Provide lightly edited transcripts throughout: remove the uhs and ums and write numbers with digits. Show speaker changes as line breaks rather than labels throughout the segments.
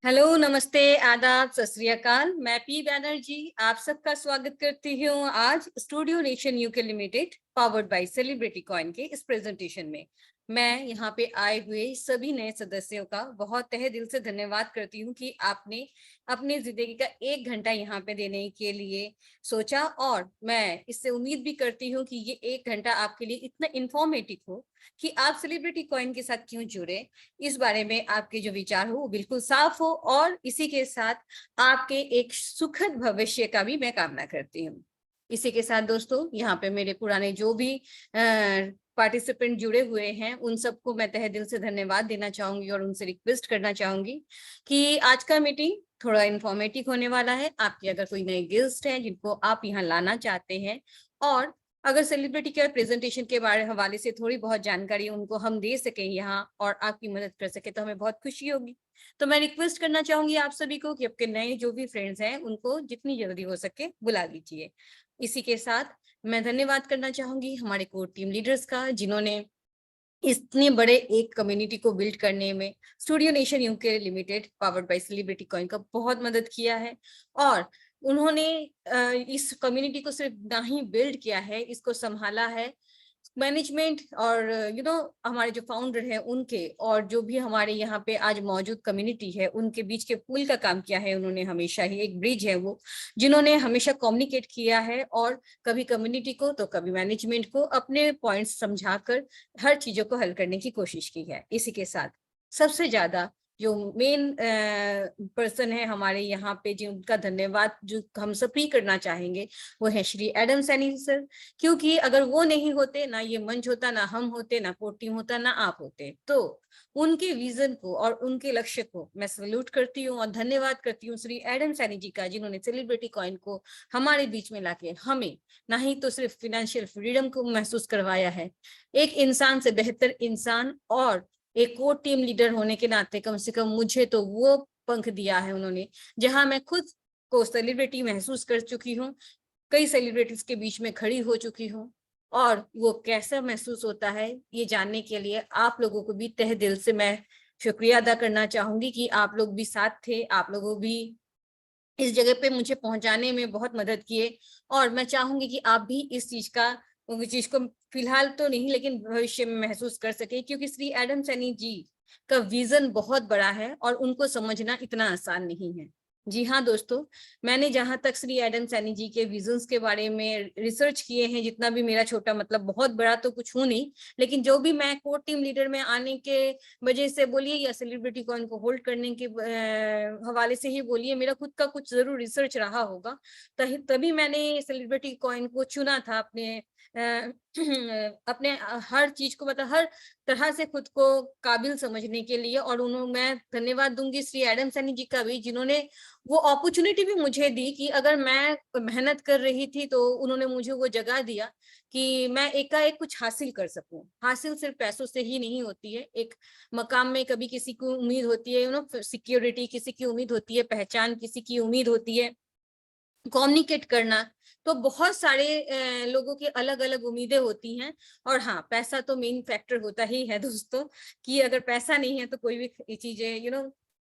Hello, नमस्ते, आदाब, सत श्री अकाल। मैं पी बैनर्जी आप सबका स्वागत करती हूँ आज studio nation UK limited powered by celebrity coin के इस प्रेजेंटेशन में। मैं यहाँ पे आए हुए सभी नए सदस्यों का बहुत तहे दिल से धन्यवाद करती हूँ कि आपने अपनी जिंदगी का 1 घंटा यहाँ पे देने के लिए सोचा, और मैं इससे उम्मीद भी करती हूँ कि ये 1 घंटा आपके लिए इतना इंफॉर्मेटिव हो कि आप सेलिब्रिटी कॉइन के साथ क्यों जुड़े, इस बारे में आपके जो विचार हो वो बिल्कुल साफ हो, और इसी के साथ आपके एक सुखद भविष्य का भी मैं कामना करती हूँ। इसी के साथ दोस्तों, यहाँ पे मेरे पुराने जो भी पार्टिसिपेंट जुड़े हुए हैं उन सबको मैं तहे दिल से धन्यवाद देना चाहूंगी और उनसे रिक्वेस्ट करना चाहूंगी कि आज का मीटिंग थोड़ा इंफॉर्मेटिव होने वाला है। आपके अगर कोई नए गेस्ट हैं जिनको आप यहाँ लाना चाहते हैं, और अगर सेलिब्रिटी के प्रेजेंटेशन के बारे हवाले से थोड़ी बहुत जानकारी उनको हम दे सके यहाँ और आपकी मदद कर सके तो हमें बहुत खुशी होगी। तो मैं रिक्वेस्ट करना चाहूंगी आप सभी को कि आपके नए जो भी फ्रेंड्स हैं उनको जितनी जल्दी हो सके बुला लीजिए। इसी के साथ मैं धन्यवाद करना चाहूंगी हमारे कोर टीम लीडर्स का, जिन्होंने इतने बड़े एक कम्युनिटी को बिल्ड करने में studio nation UK limited powered by celebrity coin का बहुत मदद किया है। और उन्होंने इस कम्युनिटी को सिर्फ ना ही बिल्ड किया है, इसको संभाला है मैनेजमेंट और हमारे जो फाउंडर हैं उनके, और जो भी हमारे यहाँ पे आज मौजूद कम्युनिटी है उनके बीच के पुल का काम किया है उन्होंने। हमेशा ही एक ब्रिज है वो, जिन्होंने हमेशा कम्युनिकेट किया है और कभी कम्युनिटी को तो कभी मैनेजमेंट को अपने पॉइंट्स समझाकर हर चीजों को हल करने की कोशिश की है। इसी के साथ सबसे ज्यादा जो मेन पर्सन है हमारे यहाँ पे जिनका धन्यवाद जो हम सभी करना चाहेंगे वो है श्री एडम सैनी सर। क्योंकि अगर वो नहीं होते, ना ये मंच होता, ना हम होते, ना कोर टीम होता, ना आप होते, तो उनके विजन को और उनके लक्ष्य को मैं सैल्यूट करती हूँ और धन्यवाद करती हूँ श्री एडम सैनी जी का, जिन्होंने सेलिब्रिटी कॉइन को हमारे बीच में लाके हमें ना ही तो सिर्फ फिनेंशियल फ्रीडम को महसूस करवाया है, एक इंसान से बेहतर इंसान और एक कोर टीम लीडर होने के नाते कम से कम मुझे तो वो पंख दिया है उन्होंने, जहां मैं खुद को सेलिब्रिटी महसूस कर चुकी हूँ, कई सेलिब्रिटीज के बीच में खड़ी हो चुकी हूँ, और वो कैसा महसूस होता है ये जानने के लिए आप लोगों को भी तहे दिल से मैं शुक्रिया अदा करना चाहूंगी कि आप लोग भी साथ थे, आप लोगों भी इस जगह पे मुझे पहुंचाने में बहुत मदद किए। और मैं चाहूंगी कि आप भी इस चीज को फिलहाल तो नहीं लेकिन भविष्य में महसूस कर सके, क्योंकि श्री एडम सैनी जी का विजन बहुत बड़ा है और उनको समझना इतना आसान नहीं है। जी हाँ दोस्तों, मैंने जहां तक श्री एडम सैनी जी के विजन्स के बारे में रिसर्च किए हैं, जितना भी मेरा छोटा, मतलब बहुत बड़ा तो कुछ हूं नहीं, लेकिन जो भी मैं कोर टीम लीडर में आने के वजह से बोलिए या सेलिब्रिटी को इनको होल्ड करने के हवाले से ही बोलिए, मेरा खुद का कुछ जरूर रिसर्च रहा होगा, तभी मैंने सेलिब्रिटी कॉइन को चुना था अपने अपने हर चीज को, मतलब हर तरह से खुद को काबिल समझने के लिए। और उन्होंने, मैं धन्यवाद दूंगी श्री एडम सैनी जी का भी, जिन्होंने वो अपॉर्चुनिटी भी मुझे दी कि अगर मैं मेहनत कर रही थी तो उन्होंने मुझे वो जगह दिया कि मैं एकाएक कुछ हासिल कर सकूं। हासिल सिर्फ पैसों से ही नहीं होती है, एक मकाम में कभी किसी को उम्मीद होती है सिक्योरिटी, किसी की उम्मीद होती है पहचान, किसी की उम्मीद होती है कम्युनिकेट करना, तो बहुत सारे लोगों की अलग अलग उम्मीदें होती हैं। और हाँ, पैसा तो मेन फैक्टर होता ही है दोस्तों, कि अगर पैसा नहीं है तो कोई भी चीजें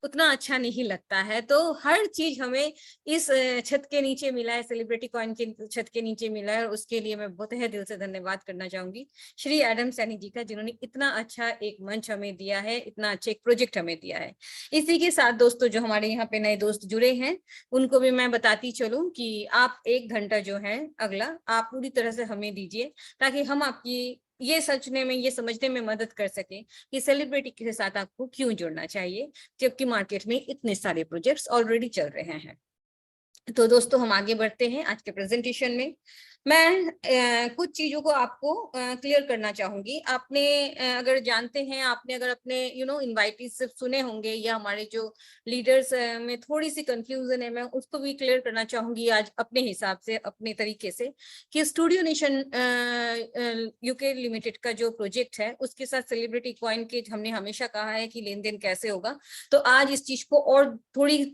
उतना अच्छा नहीं लगता है। तो हर चीज हमें इस छत के नीचे मिला है, सेलिब्रिटी कॉइन के छत के नीचे मिला है, और उसके लिए मैं बहुत है दिल से धन्यवाद करना चाहूंगी श्री एडम सैनी जी का, जिन्होंने इतना अच्छा एक मंच हमें दिया है, इतना अच्छा एक प्रोजेक्ट हमें दिया है। इसी के साथ दोस्तों, जो हमारे यहाँ पे नए दोस्त जुड़े हैं उनको भी मैं बताती चलूं कि आप 1 घंटा जो है अगला आप पूरी तरह से हमें दीजिए, ताकि हम आपकी ये सोचने में, ये समझने में मदद कर सके कि सेलिब्रिटी के साथ आपको क्यों जुड़ना चाहिए, जबकि मार्केट में इतने सारे प्रोजेक्ट्स ऑलरेडी चल रहे हैं। तो दोस्तों, हम आगे बढ़ते हैं आज के प्रेजेंटेशन में। मैं कुछ चीजों को आपको क्लियर करना चाहूंगी। आपने अगर जानते हैं, आपने अगर अपने इनवाइटीज सिर्फ सुने होंगे, या हमारे जो लीडर्स में थोड़ी सी कंफ्यूजन है, मैं उसको भी क्लियर करना चाहूंगी आज अपने हिसाब से, अपने तरीके से, कि स्टूडियो नेशन यूके लिमिटेड का जो प्रोजेक्ट है उसके साथ सेलिब्रिटी कॉइन के हमने हमेशा कहा है कि लेन देन कैसे होगा। तो आज इस चीज को और थोड़ी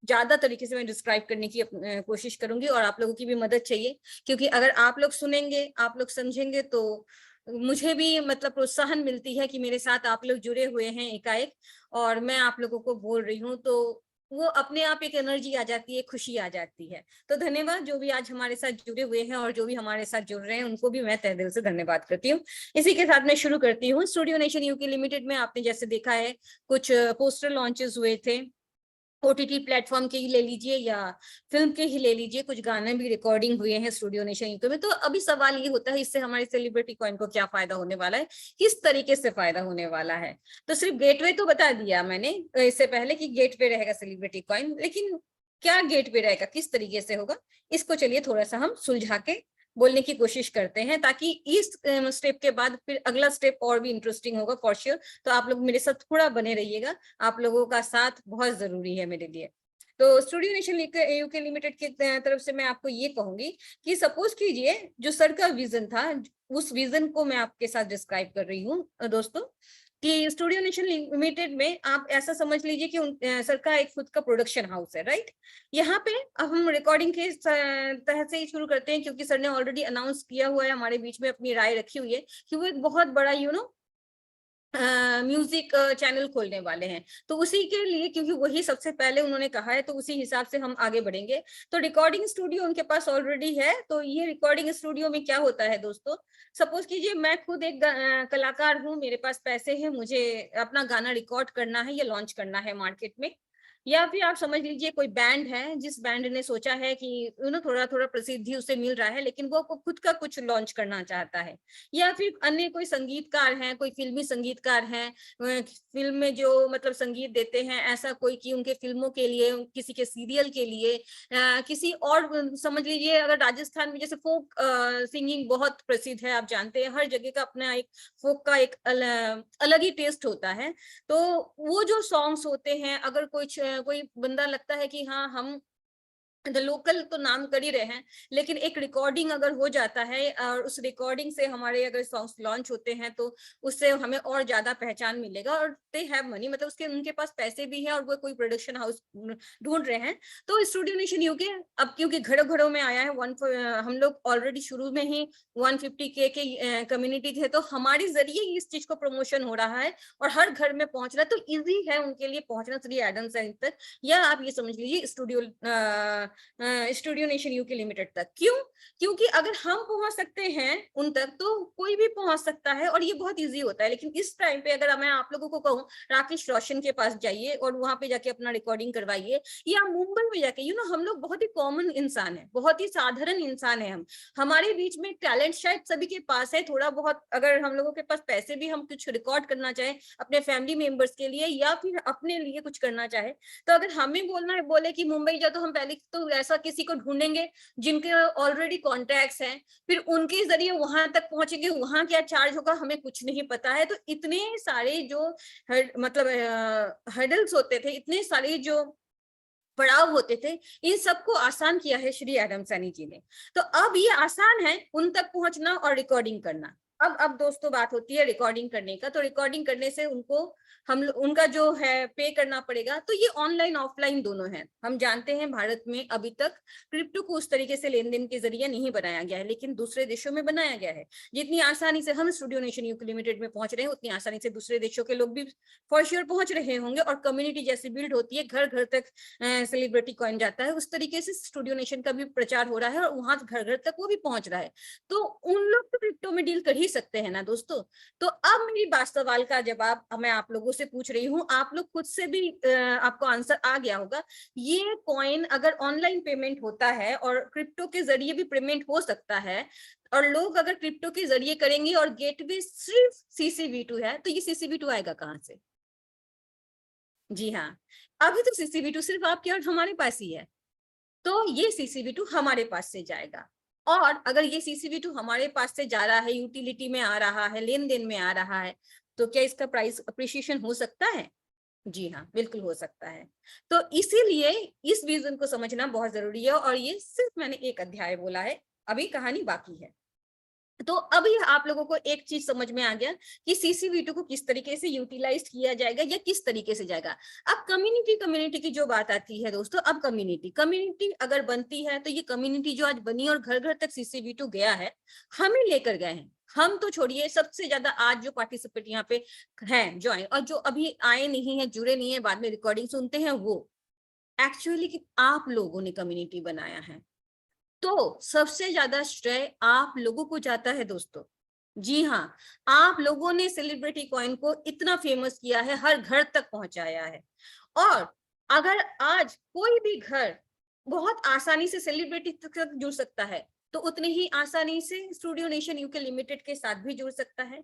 ज्यादा तरीके से मैं डिस्क्राइब करने की कोशिश करूंगी, और आप लोगों की भी मदद चाहिए, क्योंकि अगर आप लोग सुनेंगे, आप लोग समझेंगे, तो मुझे भी मतलब प्रोत्साहन मिलती है कि मेरे साथ आप लोग जुड़े हुए हैं एकाएक, और मैं आप लोगों को बोल रही हूँ, तो वो अपने आप एक एनर्जी आ जाती है, खुशी आ जाती है। तो धन्यवाद जो भी आज हमारे साथ जुड़े हुए हैं और जो भी हमारे साथ जुड़ रहे हैं, उनको भी मैं तहे दिल से धन्यवाद करती हूँ। इसी के साथ मैं शुरू करती हूँ। स्टूडियो नेशन यूके लिमिटेड में आपने जैसे देखा है, कुछ पोस्टर लॉन्चेस हुए थे, ओटीटी प्लेटफॉर्म के ही ले लीजिए या फिल्म के ही ले लीजिए, कुछ गाने भी रिकॉर्डिंग हुए हैं स्टूडियो नेशन यूके में। तो अभी सवाल ये होता है, इससे हमारे सेलिब्रिटी कॉइन को क्या फायदा होने वाला है, किस तरीके से फायदा होने वाला है। तो सिर्फ गेटवे तो बता दिया मैंने इससे पहले कि गेटवे रहेगा सेलिब्रिटी कॉइन, लेकिन क्या गेटवे रहेगा, किस तरीके से होगा, इसको चलिए थोड़ा सा हम सुलझा के बोलने की कोशिश करते हैं, ताकि इस स्टेप के बाद फिर अगला स्टेप और भी इंटरेस्टिंग होगा फॉर श्योर। तो आप लोग मेरे साथ थोड़ा बने रहिएगा, आप लोगों का साथ बहुत जरूरी है मेरे लिए। तो स्टूडियो नेशन यूके लिमिटेड की तरफ से मैं आपको ये कहूंगी कि सपोज कीजिए जो सर का विजन था, उस विजन को मैं आपके साथ डिस्क्राइब कर रही हूँ दोस्तों, कि स्टूडियो नेशन लिमिटेड में आप ऐसा समझ लीजिए कि सर का एक खुद का प्रोडक्शन हाउस है, राइट। यहाँ पे अब हम रिकॉर्डिंग के तहत से ही शुरू करते हैं, क्योंकि सर ने ऑलरेडी अनाउंस किया हुआ है, हमारे बीच में अपनी राय रखी हुई है कि वो एक बहुत बड़ा म्यूजिक चैनल खोलने वाले हैं। तो उसी के लिए, क्योंकि वही सबसे पहले उन्होंने कहा है, तो उसी हिसाब से हम आगे बढ़ेंगे। तो रिकॉर्डिंग स्टूडियो उनके पास ऑलरेडी है। तो ये रिकॉर्डिंग स्टूडियो में क्या होता है दोस्तों, सपोज कीजिए मैं खुद एक कलाकार हूँ, मेरे पास पैसे हैं, मुझे अपना गाना रिकॉर्ड करना है या लॉन्च करना है मार्केट में, या फिर आप समझ लीजिए कोई बैंड है, जिस बैंड ने सोचा है कि थोड़ा थोड़ा प्रसिद्धि उसे मिल रहा है, लेकिन वो खुद का कुछ लॉन्च करना चाहता है। या फिर अन्य कोई संगीतकार हैं, कोई फिल्मी संगीतकार हैं, फिल्म में जो मतलब संगीत देते हैं, ऐसा कोई कि उनके फिल्मों के लिए, किसी के सीरियल के लिए, किसी और समझ लीजिए अगर राजस्थान में जैसे फोक सिंगिंग बहुत प्रसिद्ध है, आप जानते हैं हर जगह का अपना एक फोक का एक अलग ही टेस्ट होता है। तो वो जो सॉन्ग्स होते हैं, अगर कोई बंदा लगता है कि हाँ हम लोकल तो नाम कर ही रहे हैं, लेकिन एक रिकॉर्डिंग अगर हो जाता है और उस रिकॉर्डिंग से हमारे अगर सॉन्ग्स लॉन्च होते हैं, तो उससे हमें और ज्यादा पहचान मिलेगा, और दे हैव मनी, मतलब उसके उनके पास पैसे भी है और वो कोई प्रोडक्शन हाउस ढूंढ रहे हैं। तो स्टूडियो नेशन यूके अब क्योंकि घरों घरों में आया है, हम लोग ऑलरेडी शुरू में ही 150K के कम्युनिटी थे, तो हमारे जरिए इस चीज को प्रमोशन हो रहा है और हर घर में पहुंच रहा है। तो इजी है उनके लिए पहुंचना श्री एडम सेंटर तक, या आप ये समझ लीजिए स्टूडियो नेशन यूके लिमिटेड तक। क्यों? क्योंकि अगर हम पहुंच सकते हैं उन तक, तो कोई भी पहुंच सकता है और ये बहुत इजी होता है। लेकिन इस टाइम पे अगर मैं आप लोगों को कहूँ राकेश रोशन के पास जाइए और वहां पे जाके अपना रिकॉर्डिंग करवाइए, या मुंबई में जाके, हम लोग बहुत ही कॉमन इंसान है, बहुत ही साधारण इंसान है, हमारे बीच में टैलेंट शायद सभी के पास है थोड़ा बहुत। अगर हम लोगों के पास पैसे भी, हम कुछ रिकॉर्ड करना चाहे अपने फैमिली मेंबर्स के लिए या फिर अपने लिए कुछ करना चाहे, तो अगर हमें बोले कि मुंबई जाओ, तो हम पहले तो ऐसा किसी को ढूंढेंगे जिनके ऑलरेडी कॉन्टैक्ट्स हैं, फिर उनके जरिए वहां तक पहुंचेंगे, वहां क्या चार्ज होगा हमें कुछ नहीं पता है। तो इतने सारे जो मतलब हर्डल्स होते थे, इतने सारे जो पड़ाव होते थे, इन सबको आसान किया है श्री एडम सैनी जी ने। तो अब ये आसान है उन तक पहुंचना और रिकॉर्डिंग करना। अब दोस्तों बात होती है रिकॉर्डिंग करने का। तो रिकॉर्डिंग करने से उनको उनका जो है पे करना पड़ेगा। तो ये ऑनलाइन ऑफलाइन दोनों है। हम जानते हैं भारत में अभी तक क्रिप्टो को उस तरीके से लेन देन के जरिए नहीं बनाया गया है, लेकिन दूसरे देशों में बनाया गया है। जितनी आसानी से हम स्टूडियो नेशन यूके लिमिटेड में पहुंच रहे हैं, उतनी आसानी से दूसरे देशों के लोग भी फॉर श्योर पहुंच रहे होंगे। और कम्युनिटी जैसी बिल्ड होती है, घर घर तक सेलिब्रिटी कॉइन जाता है, उस तरीके से स्टूडियो नेशन का भी प्रचार हो रहा है और वहां घर घर तक वो भी पहुंच रहा है। तो उन लोग तो क्रिप्टो में डील कर ही सकते हैं ना दोस्तों। तो अब मेरी बात सवाल का जवाब मैं आप लोगों से पूछ रही हूँ, आप लोग खुद से भी आपको आंसर आ गया होगा। ये कॉइन अगर ऑनलाइन पेमेंट होता है और क्रिप्टो के जरिए भी पेमेंट हो सकता है, और लोग अगर क्रिप्टो के जरिए करेंगे और गेटवे सिर्फ CCV2 है, तो ये CCV2 आएगा कहाँ से? जी हाँ, अभी तो CCV2 सिर्फ आपके और हमारे पास ही है। तो ये CCV2 हमारे पास से जाएगा। और अगर ये CCV2 हमारे पास से जा रहा है, यूटिलिटी में आ रहा है, लेन देन में आ रहा है, तो क्या इसका प्राइस अप्रिशिएशन हो सकता है? जी हाँ, बिल्कुल हो सकता है। तो इसीलिए इस विजन को समझना बहुत जरूरी है। और ये सिर्फ मैंने एक अध्याय बोला है, अभी कहानी बाकी है। तो अभी आप लोगों को एक चीज समझ में आ गया कि CCV2 को किस तरीके से यूटिलाइज किया जाएगा या किस तरीके से जाएगा। अब कम्युनिटी की जो बात आती है दोस्तों, अब कम्युनिटी अगर बनती है, तो ये कम्युनिटी जो आज बनी और घर घर तक CCV2 गया है, हमें लेकर गए हैं, हम तो छोड़िए, सबसे ज्यादा आज जो पार्टिसिपेट यहाँ पे हैं ज्वाइन, और जो अभी आए नहीं है, जुड़े नहीं है, बाद में रिकॉर्डिंग सुनते हैं, वो एक्चुअली कि आप लोगों ने कम्युनिटी बनाया है। तो सबसे ज्यादा श्रेय आप लोगों को जाता है दोस्तों। जी हाँ, आप लोगों ने सेलिब्रिटी कॉइन को इतना फेमस किया है, हर घर तक पहुंचाया है। और अगर आज कोई भी घर बहुत आसानी से सेलिब्रिटी तक जुड़ सकता है, तो उतनी ही आसानी से स्टूडियो नेशन यूके लिमिटेड के साथ भी जुड़ सकता है।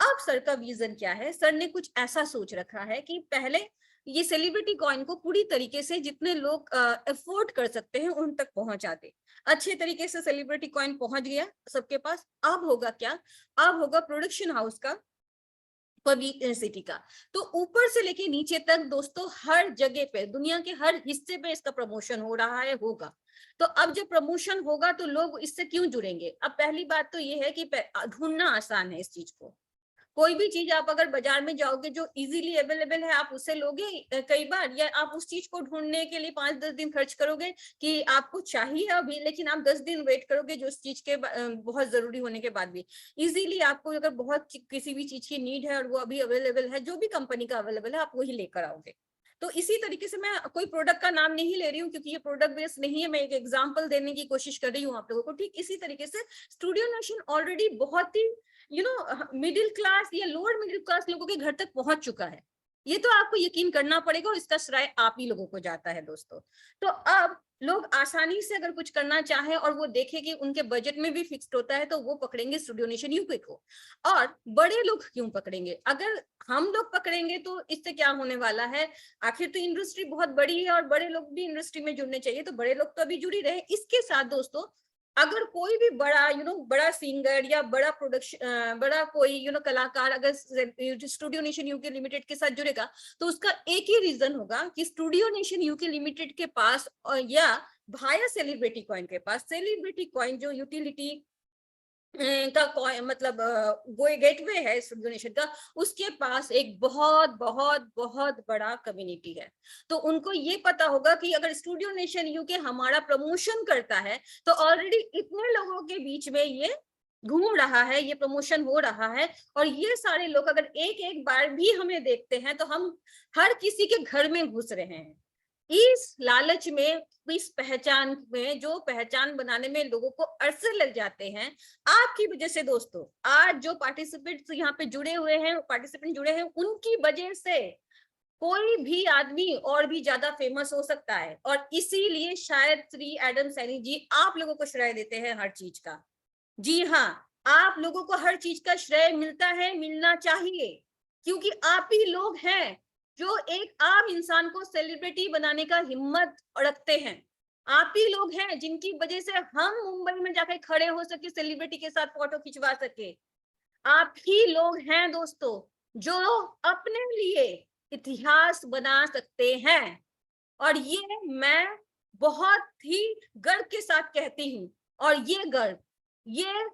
अब सर का विजन क्या है? सर ने कुछ ऐसा सोच रखा है कि पहले ये सेलिब्रिटी कॉइन को पूरी तरीके से जितने लोग अफोर्ड कर सकते हैं उन तक पहुंचा दे। अच्छे तरीके से सेलिब्रिटी कॉइन पहुंच गया सबके पास। अब होगा क्या? अब होगा प्रोडक्शन हाउस का, पब्लिसिटी का। तो ऊपर से लेके नीचे तक दोस्तों, हर जगह पे, दुनिया के हर हिस्से पे इसका प्रमोशन हो रहा है, होगा। तो अब जब प्रमोशन होगा तो लोग इससे क्यों जुड़ेंगे? अब पहली बात तो ये है कि ढूंढना आसान है इस चीज को। कोई भी चीज आप अगर बाजार में जाओगे जो इजीली अवेलेबल है, आप उससे लोगे कई बार, या आप उस चीज को ढूंढने के लिए 5-10 दिन खर्च करोगे कि आपको चाहिए अभी, लेकिन आप 10 दिन वेट करोगे जो उस चीज के बहुत जरूरी होने के बाद भी। इजीली आपको अगर बहुत किसी भी चीज की नीड है और वो अभी अवेलेबल है, जो भी कंपनी का अवेलेबल है, आप वही लेकर आओगे। तो इसी तरीके से, मैं कोई प्रोडक्ट का नाम नहीं ले रही हूँ क्योंकि ये प्रोडक्ट बेस्ड नहीं है, मैं एक एग्जांपल देने की कोशिश कर रही हूँ आप लोगों को। ठीक इसी तरीके से स्टूडियो नेशन ऑलरेडी बहुत ही मिडिल क्लास या लोअर मिडिल क्लास लोगों के घर तक पहुंच चुका है। ये तो आपको यकीन करना पड़ेगा, और इसका श्रेय आप ही लोगों को जाता है दोस्तों। तो अब लोग आसानी से अगर कुछ करना चाहे और वो देखे कि उनके बजट में भी फिक्स्ड होता है, तो वो पकड़ेंगे स्टूडियो नेशन यूके को। और बड़े लोग क्यों पकड़ेंगे? अगर हम लोग पकड़ेंगे तो इससे क्या होने वाला है? आखिर तो इंडस्ट्री बहुत बड़ी है और बड़े लोग भी इंडस्ट्री में जुड़ने चाहिए, तो बड़े लोग तो अभी जुड़ ही रहे। इसके साथ दोस्तों, अगर कोई भी बड़ा बड़ा सिंगर या बड़ा प्रोडक्शन, बड़ा कोई कलाकार अगर स्टूडियो नेशन यूके लिमिटेड के साथ जुड़ेगा, तो उसका एक ही रीजन होगा कि स्टूडियो नेशन यूके लिमिटेड के पास, या भाया सेलिब्रिटी कॉइन के पास, सेलिब्रिटी कॉइन जो यूटिलिटी का मतलब वो गेटवे है स्टूडियो नेशन का, उसके पास एक बहुत बहुत बहुत बड़ा कम्युनिटी है। तो उनको ये पता होगा कि अगर स्टूडियो नेशन यूके हमारा प्रमोशन करता है, तो ऑलरेडी इतने लोगों के बीच में ये घूम रहा है, ये प्रमोशन हो रहा है, और ये सारे लोग अगर एक एक बार भी हमें देखते हैं, तो हम हर किसी के घर में घुस रहे हैं। इस लालच में, इस पहचान में, जो पहचान बनाने में लोगों को अरसे लग जाते हैं, आपकी वजह से दोस्तों। आज जो पार्टिसिपेंट्स यहाँ पे जुड़े हुए हैं, पार्टिसिपेंट जुड़े हैं, उनकी वजह से कोई भी आदमी और भी ज्यादा फेमस हो सकता है। और इसीलिए शायद श्री एडम सैनी जी आप लोगों को श्रेय देते हैं हर चीज का। जी हाँ, आप लोगों को हर चीज का श्रेय मिलता है, मिलना चाहिए, क्योंकि आप ही लोग हैं जो एक आम इंसान को सेलिब्रिटी बनाने का हिम्मत रखते हैं। आप ही लोग हैं जिनकी वजह से हम मुंबई में जाकर खड़े हो सके, सेलिब्रिटी के साथ फोटो खिंचवा सके। आप ही लोग हैं दोस्तों जो अपने लिए इतिहास बना सकते हैं। और ये मैं बहुत ही गर्व के साथ कहती हूँ। और ये गर्व, ये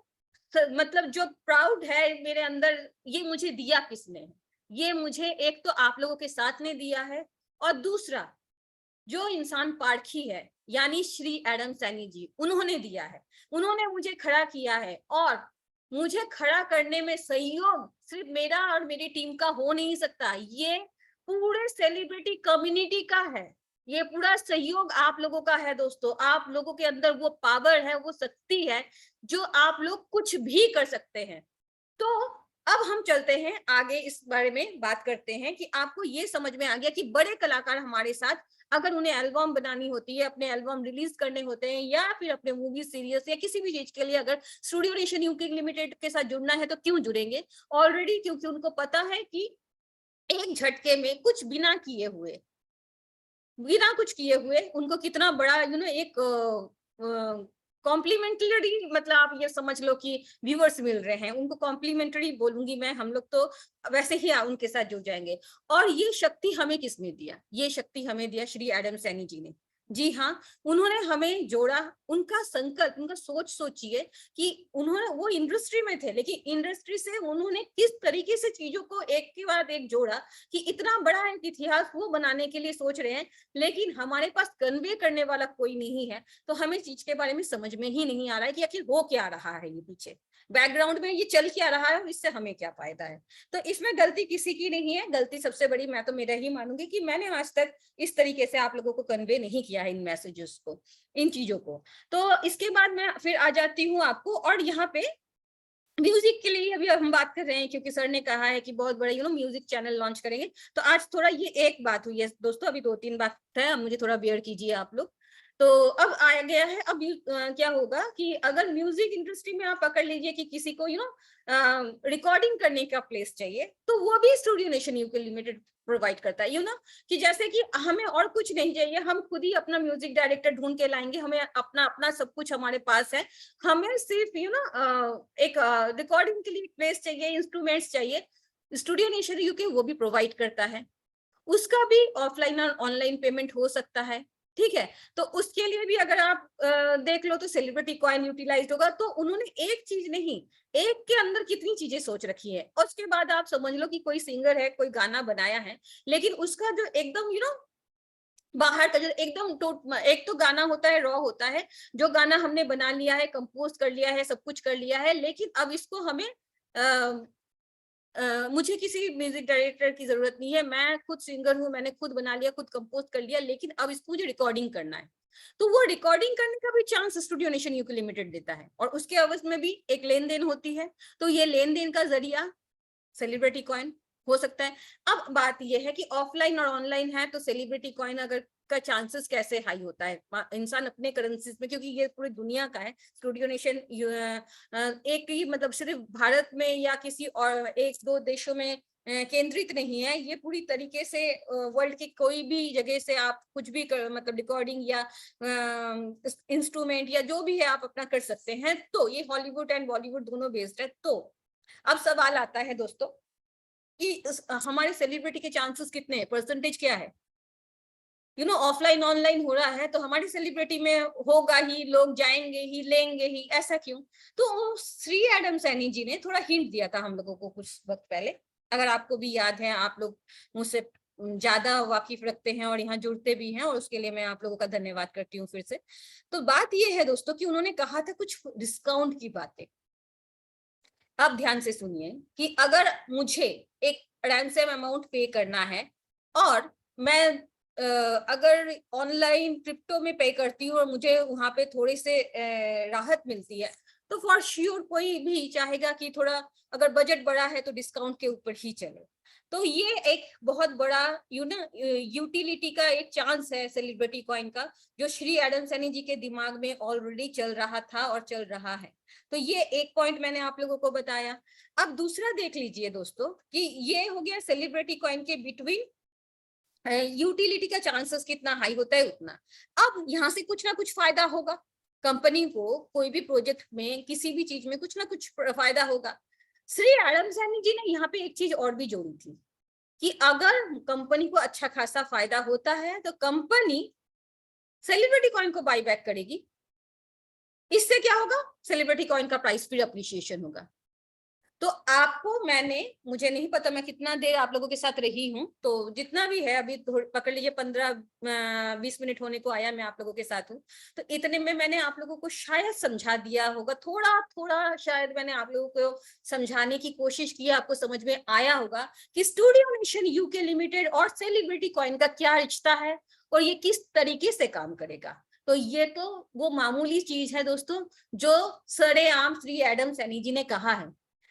मतलब जो प्राउड है मेरे अंदर, ये मुझे दिया किसने? ये मुझे एक तो आप लोगों के साथ ने दिया है, और दूसरा जो इंसान पारखी है, यानी श्री एडम सैनी जी, उन्होंने दिया है। उन्होंने मुझे खड़ा किया है, और मुझे खड़ा करने में सहयोग सिर्फ मेरा और मेरी टीम का हो नहीं सकता, ये पूरे सेलिब्रिटी कम्युनिटी का है। ये पूरा सहयोग आप लोगों का है दोस्तों। आप लोगों के अंदर वो पावर है, वो शक्ति है, जो आप लोग कुछ भी कर सकते हैं। तो अब हम चलते हैं आगे, इस बारे में बात करते हैं कि आपको ये समझ में आ गया कि बड़े कलाकार हमारे साथ, अगर उन्हें एल्बम बनानी होती है, अपने एल्बम रिलीज करने होते हैं, या फिर अपने मूवी सीरियल्स या किसी भी चीज के लिए अगर स्टूडियो नेशन यूके लिमिटेड के साथ जुड़ना है, तो क्यों जुड़ेंगे? ऑलरेडी क्योंकि उनको पता है कि एक झटके में, कुछ बिना कुछ किए हुए उनको कितना बड़ा एक कॉम्प्लीमेंटरी, मतलब आप ये समझ लो कि व्यूअर्स मिल रहे हैं। उनको कॉम्प्लीमेंटरी बोलूंगी मैं, हम लोग तो वैसे ही उनके साथ जुड़ जाएंगे। और ये शक्ति हमें किसने दिया? ये शक्ति हमें दिया श्री एडम सैनी जी ने। जी हाँ, उन्होंने हमें जोड़ा। उनका संकल्प, उनका सोचिए कि उन्होंने, वो इंडस्ट्री में थे, लेकिन इंडस्ट्री से उन्होंने किस तरीके से चीजों को एक के बाद एक जोड़ा कि इतना बड़ा एक इतिहास वो बनाने के लिए सोच रहे हैं, लेकिन हमारे पास कन्वे करने वाला कोई नहीं है। तो हमें चीज के बारे में समझ में ही नहीं आ रहा है कि आखिर हो क्या रहा है ये पीछे। बैकग्राउंड में ये चल क्या रहा है, इससे हमें क्या फायदा है। तो इसमें गलती किसी की नहीं है, गलती सबसे बड़ी मैं तो मेरा ही मानूंगी कि मैंने आज तक इस तरीके से आप लोगों को कन्वे नहीं किया है इन मैसेजेस को, इन चीजों को। तो इसके बाद मैं फिर आ जाती हूँ आपको, और यहाँ पे म्यूजिक के लिए अभी हम बात कर रहे हैं, क्योंकि सर ने कहा है कि बहुत बड़ा म्यूजिक चैनल लॉन्च करेंगे। तो आज थोड़ा ये एक बात हुई है दोस्तों, अभी 2-3 बात है, अब मुझे थोड़ा बेयर कीजिए आप लोग। तो अब आ गया है, अब क्या होगा कि अगर म्यूजिक इंडस्ट्री में आप पकड़ लीजिए कि किसी को रिकॉर्डिंग करने का प्लेस चाहिए, तो वो भी studio nation UK limited provide करता है। कि जैसे कि हमें और कुछ नहीं चाहिए, हम खुद ही अपना म्यूजिक डायरेक्टर ढूंढ के लाएंगे, हमें अपना अपना सब कुछ हमारे पास है। हमें सिर्फ एक रिकॉर्डिंग के लिए प्लेस चाहिए, इंस्ट्रूमेंट्स चाहिए, स्टूडियो नेशन यूके वो भी प्रोवाइड करता है। उसका भी ऑफलाइन और ऑनलाइन पेमेंट हो सकता है, ठीक है। तो उसके लिए भी अगर आप देख लो तो सेलिब्रिटी कॉइन यूटिलाइज होगा। तो उन्होंने एक चीज नहीं, एक के अंदर कितनी चीजें सोच रखी है। और उसके बाद आप समझ लो कि कोई सिंगर है, कोई गाना बनाया है, लेकिन उसका जो एकदम बाहर का जो एकदम एक तो गाना होता है, रॉ होता है, जो गाना हमने बना लिया है, कंपोज कर लिया है, सब कुछ कर लिया है, लेकिन अब इसको हमें मुझे किसी म्यूजिक डायरेक्टर की जरूरत नहीं है, मैं खुद सिंगर हूँ, मैंने खुद बना लिया, खुद कंपोज कर लिया, लेकिन अब इसको मुझे रिकॉर्डिंग करना है। तो वो रिकॉर्डिंग करने का भी chance studio nation UK limited देता है, और उसके अवध में भी एक लेन देन होती है। तो ये लेन देन का जरिया सेलिब्रिटी कॉइन हो सकता है। अब बात यह है कि ऑफलाइन और ऑनलाइन है, तो सेलिब्रिटी कॉइन अगर का चांसेस कैसे हाई होता है, इंसान अपने करेंसीज में, क्योंकि ये पूरी दुनिया का है। स्टूडियो नेशन एक ही मतलब सिर्फ भारत में या किसी और 1-2 देशों में केंद्रित नहीं है, ये पूरी तरीके से वर्ल्ड की कोई भी जगह से आप कुछ भी मतलब रिकॉर्डिंग या इंस्ट्रूमेंट या जो भी है आप अपना कर सकते हैं। तो ये हॉलीवुड एंड बॉलीवुड दोनों बेस्ड है। तो अब सवाल आता है दोस्तों कि हमारे सेलिब्रिटी के चांसेस कितने हैं, परसेंटेज क्या है। ऑफलाइन ऑनलाइन हो रहा है, तो हमारी सेलिब्रिटी में होगा ही, लोग जाएंगे ही, लेंगे ही, ऐसा क्यों। तो श्री एडम सैनी जी ने थोड़ा हिंट दिया था हम लोगों को कुछ वक्त पहले, अगर आपको भी याद है, आप लोग मुझसे ज्यादा वाकिफ रखते हैं और यहाँ जुड़ते भी हैं, और उसके लिए मैं आप लोगों का धन्यवाद करती हूँ फिर से। तो बात यह है दोस्तों कि उन्होंने कहा था कुछ डिस्काउंट की बातें। आप ध्यान से सुनिए कि अगर मुझे एक रैंसम अमाउंट पे करना है, और मैं अगर ऑनलाइन क्रिप्टो में पे करती हूँ और मुझे वहां पे थोड़ी से राहत मिलती है, तो फॉर श्योर कोई भी चाहेगा कि थोड़ा अगर बजट बड़ा है तो डिस्काउंट के ऊपर ही चलो। तो ये एक बहुत बड़ा यूटिलिटी का एक चांस है सेलिब्रिटी कॉइन का, जो श्री एडम सैनी जी के दिमाग में ऑलरेडी चल रहा था और चल रहा है। तो ये एक पॉइंट मैंने आप लोगों को बताया। अब दूसरा देख लीजिए दोस्तों कि ये हो गया सेलिब्रिटी कॉइन के बिटवीन यूटिलिटी का चांसेस कितना हाई होता है उतना। अब यहाँ से कुछ ना कुछ फायदा होगा कंपनी को, कोई भी प्रोजेक्ट में, किसी भी चीज में कुछ ना कुछ फायदा होगा। श्री एडम सैनी जी ने यहाँ पे एक चीज और भी जोड़ी थी कि अगर कंपनी को अच्छा खासा फायदा होता है तो कंपनी सेलिब्रिटी कॉइन को बाई बैक करेगी। इससे क्या होगा, सेलिब्रिटी कॉइन का प्राइस फिर अप्रिशिएशन होगा। तो आपको मुझे नहीं पता मैं कितना देर आप लोगों के साथ रही हूँ, तो जितना भी है अभी पकड़ लीजिए 15-20 मिनट होने को आया मैं आप लोगों के साथ हूँ। तो इतने में मैंने आप लोगों को शायद समझा दिया होगा, थोड़ा थोड़ा शायद मैंने आप लोगों को समझाने की कोशिश की, आपको समझ में आया होगा कि स्टूडियो नेशन यूके लिमिटेड और सेलिब्रिटी कॉइन का क्या रिश्ता है और ये किस तरीके से काम करेगा। तो ये तो वो मामूली चीज है दोस्तों जो सरेआम श्री एडम सैनी जी ने कहा है,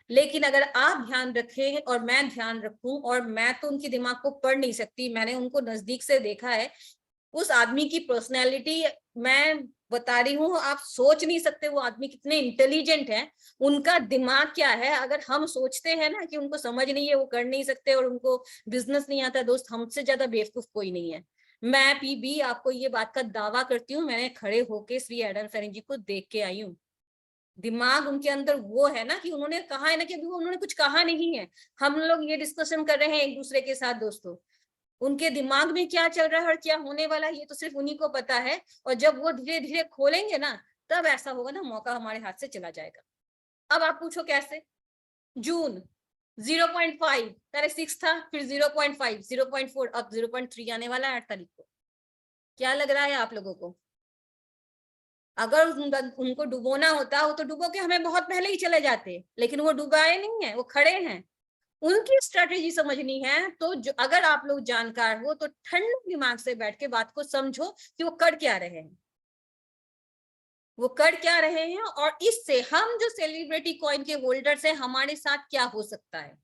लेकिन अगर आप ध्यान रखें और मैं ध्यान रखूं, और मैं तो उनके दिमाग को पढ़ नहीं सकती, मैंने उनको नजदीक से देखा है, उस आदमी की पर्सनैलिटी मैं बता रही हूँ, आप सोच नहीं सकते वो आदमी कितने इंटेलिजेंट है, उनका दिमाग क्या है। अगर हम सोचते हैं ना कि उनको समझ नहीं है, वो कर नहीं सकते और उनको बिजनेस नहीं आता, दोस्त हमसे ज्यादा बेवकूफ कोई नहीं है। मैं भी आपको ये बात का दावा करती हूँ, मैंने खड़े होके श्री एडम सैनी जी को देख के आई हूँ। दिमाग उनके अंदर वो है ना कि उन्होंने कहा है ना कि अभी उन्होंने कुछ कहा नहीं है, हम लोग ये डिस्कशन कर रहे हैं एक दूसरे के साथ दोस्तों। उनके दिमाग में क्या चल रहा है और क्या होने वाला है ये तो सिर्फ उन्हीं को पता है, और जब वो धीरे धीरे खोलेंगे ना तब ऐसा होगा ना, मौका हमारे हाथ से चला जाएगा। अब आप पूछो कैसे। जून 0.5 पहले 6 था, फिर 0.5, 0.4, अब 0.3 आने वाला है 8 तारीख को। क्या लग रहा है आप लोगों को? अगर उनको डुबोना होता वो तो डुबो के हमें बहुत पहले ही चले जाते, लेकिन वो डुबाए नहीं है, वो खड़े हैं। उनकी स्ट्रेटेजी समझनी है तो जो अगर आप लोग जानकार हो तो ठंडे दिमाग से बैठ के बात को समझो कि वो कर क्या रहे हैं, वो कर क्या रहे हैं, और इससे हम जो सेलिब्रिटी कॉइन के होल्डर्स हैं हमारे साथ क्या हो सकता है।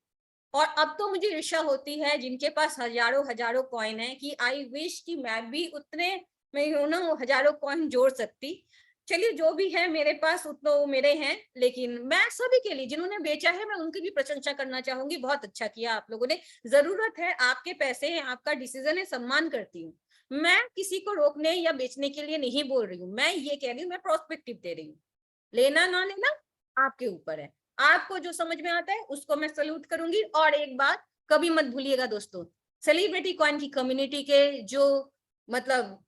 और अब तो मुझे ईर्ष्या होती है जिनके पास हजारों हजारों कॉइन है कि आई विश कि मैं भी उतने में हूं ना वो हजारों कॉइन जोड़ सकती। चलिए जो भी है मेरे पास उतना वो मेरे हैं, लेकिन मैं सभी के लिए जिन्होंने बेचा है मैं उनकी भी प्रशंसा करना चाहूंगी। बहुत अच्छा किया आप लोगों ने, जरूरत है, आपके पैसे हैं, आपका डिसीजन है, सम्मान करती हूँ। मैं किसी को रोकने या बेचने के लिए नहीं बोल रही हूँ, मैं ये कह रही हूँ, मैं प्रोस्पेक्टिव दे रही हूँ। लेना ना लेना आपके ऊपर है, आपको जो समझ में आता है उसको मैं सल्यूट करूंगी। और एक बात कभी मत भूलिएगा दोस्तों, सेलिब्रिटी कॉइन की कम्युनिटी के जो मतलब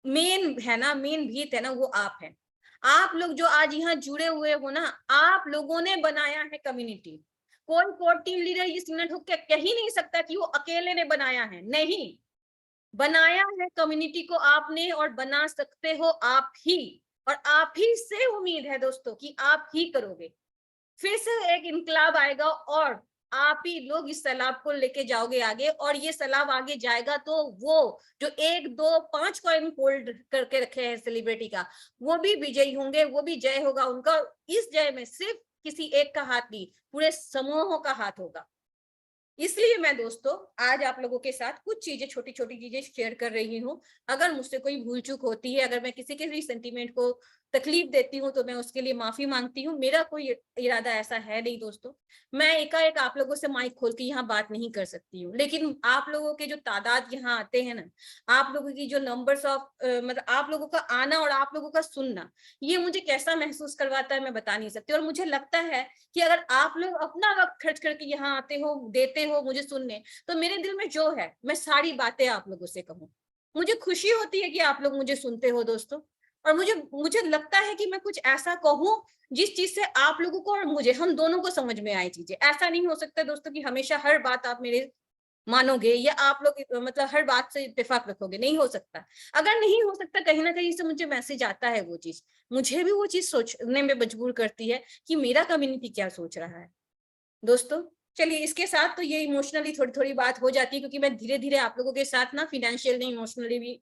मेन है ना, मेन भीत है ना, वो आप हैं। आप लोग जो आज यहाँ जुड़े हुए हो ना, आप लोगों ने बनाया है कम्युनिटी। कोई कोर टीम लीडर इस मिनट होकर कह ही नहीं सकता कि वो अकेले ने बनाया है, नहीं, बनाया है कम्युनिटी को आपने, और बना सकते हो आप ही। और आप ही से उम्मीद है दोस्तों कि आप ही करोगे, फिर से एक इनकलाब आएगा और आप ही लोग इस सैलाब को लेके जाओगे आगे। और ये सैलाब आगे जाएगा तो वो जो 1 2 5 कॉइन होल्ड करके रखे हैं सेलिब्रिटी का, वो भी विजयी होंगे, वो भी जय होगा उनका। इस जय में सिर्फ किसी एक का हाथ नहीं, पूरे समूहों का हाथ होगा। इसलिए मैं दोस्तों आज आप लोगों के साथ कुछ चीजें, छोटी छोटी चीजें शेयर कर रही हूँ। अगर मुझसे कोई भूल चूक होती है, अगर मैं किसी के भी सेंटीमेंट को तकलीफ देती हूँ तो मैं उसके लिए माफी मांगती हूँ। मेरा कोई इरादा ऐसा है नहीं दोस्तों, मैं एकाएक आप लोगों से माइक खोल के यहाँ बात नहीं कर सकती हूँ। लेकिन आप लोगों के जो तादाद यहाँ आते हैं ना, आप लोगों की जो नंबर्स ऑफ मतलब आप लोगों का आना और आप लोगों का सुनना, ये मुझे कैसा महसूस करवाता है मैं बता नहीं सकती। और मुझे लगता है कि अगर आप लोग अपना वक्त खर्च करके यहाँ आते हो, देते हो मुझे सुनने, तो मेरे दिल में जो है मैं सारी बातें आप लोगों से कहूँ। मुझे खुशी होती है कि आप लोग मुझे सुनते हो दोस्तों, और मुझे मुझे लगता है कि मैं कुछ ऐसा कहूँ जिस चीज से आप लोगों को और मुझे, हम दोनों को समझ में आए चीजें। ऐसा नहीं हो सकता दोस्तों कि हमेशा हर बात आप मेरे मानोगे या आप लोग मतलब हर बात से इत्तेफाक रखोगे, नहीं हो सकता। अगर नहीं हो सकता, कहीं ना कहीं से मुझे मैसेज आता है, वो चीज मुझे भी वो चीज सोचने में मजबूर करती है कि मेरा कम्युनिटी क्या सोच रहा है दोस्तों। चलिए इसके साथ तो ये इमोशनली थोड़ी थोड़ी बात हो जाती है, क्योंकि मैं धीरे धीरे आप लोगों के साथ ना फिनेंशियल नहीं इमोशनली भी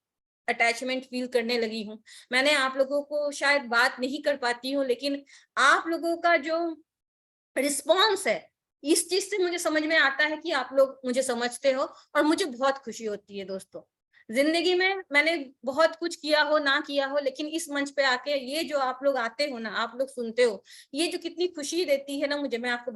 अटैचमेंट फील करने लगी हूँ। मैंने आप लोगों को शायद बात नहीं कर पाती हूँ, लेकिन आप लोगों का जो रिस्पॉन्स है, इस चीज से मुझे समझ में आता है कि आप लोग मुझे समझते हो, और मुझे बहुत खुशी होती है दोस्तों। जिंदगी में मैंने बहुत कुछ किया हो ना किया हो, लेकिन इस मंच पे आके ये जो आप लोग आते हो ना, आप लोग सुनते हो, ये जो कितनी खुशी देती है ना मुझे, मैं आपको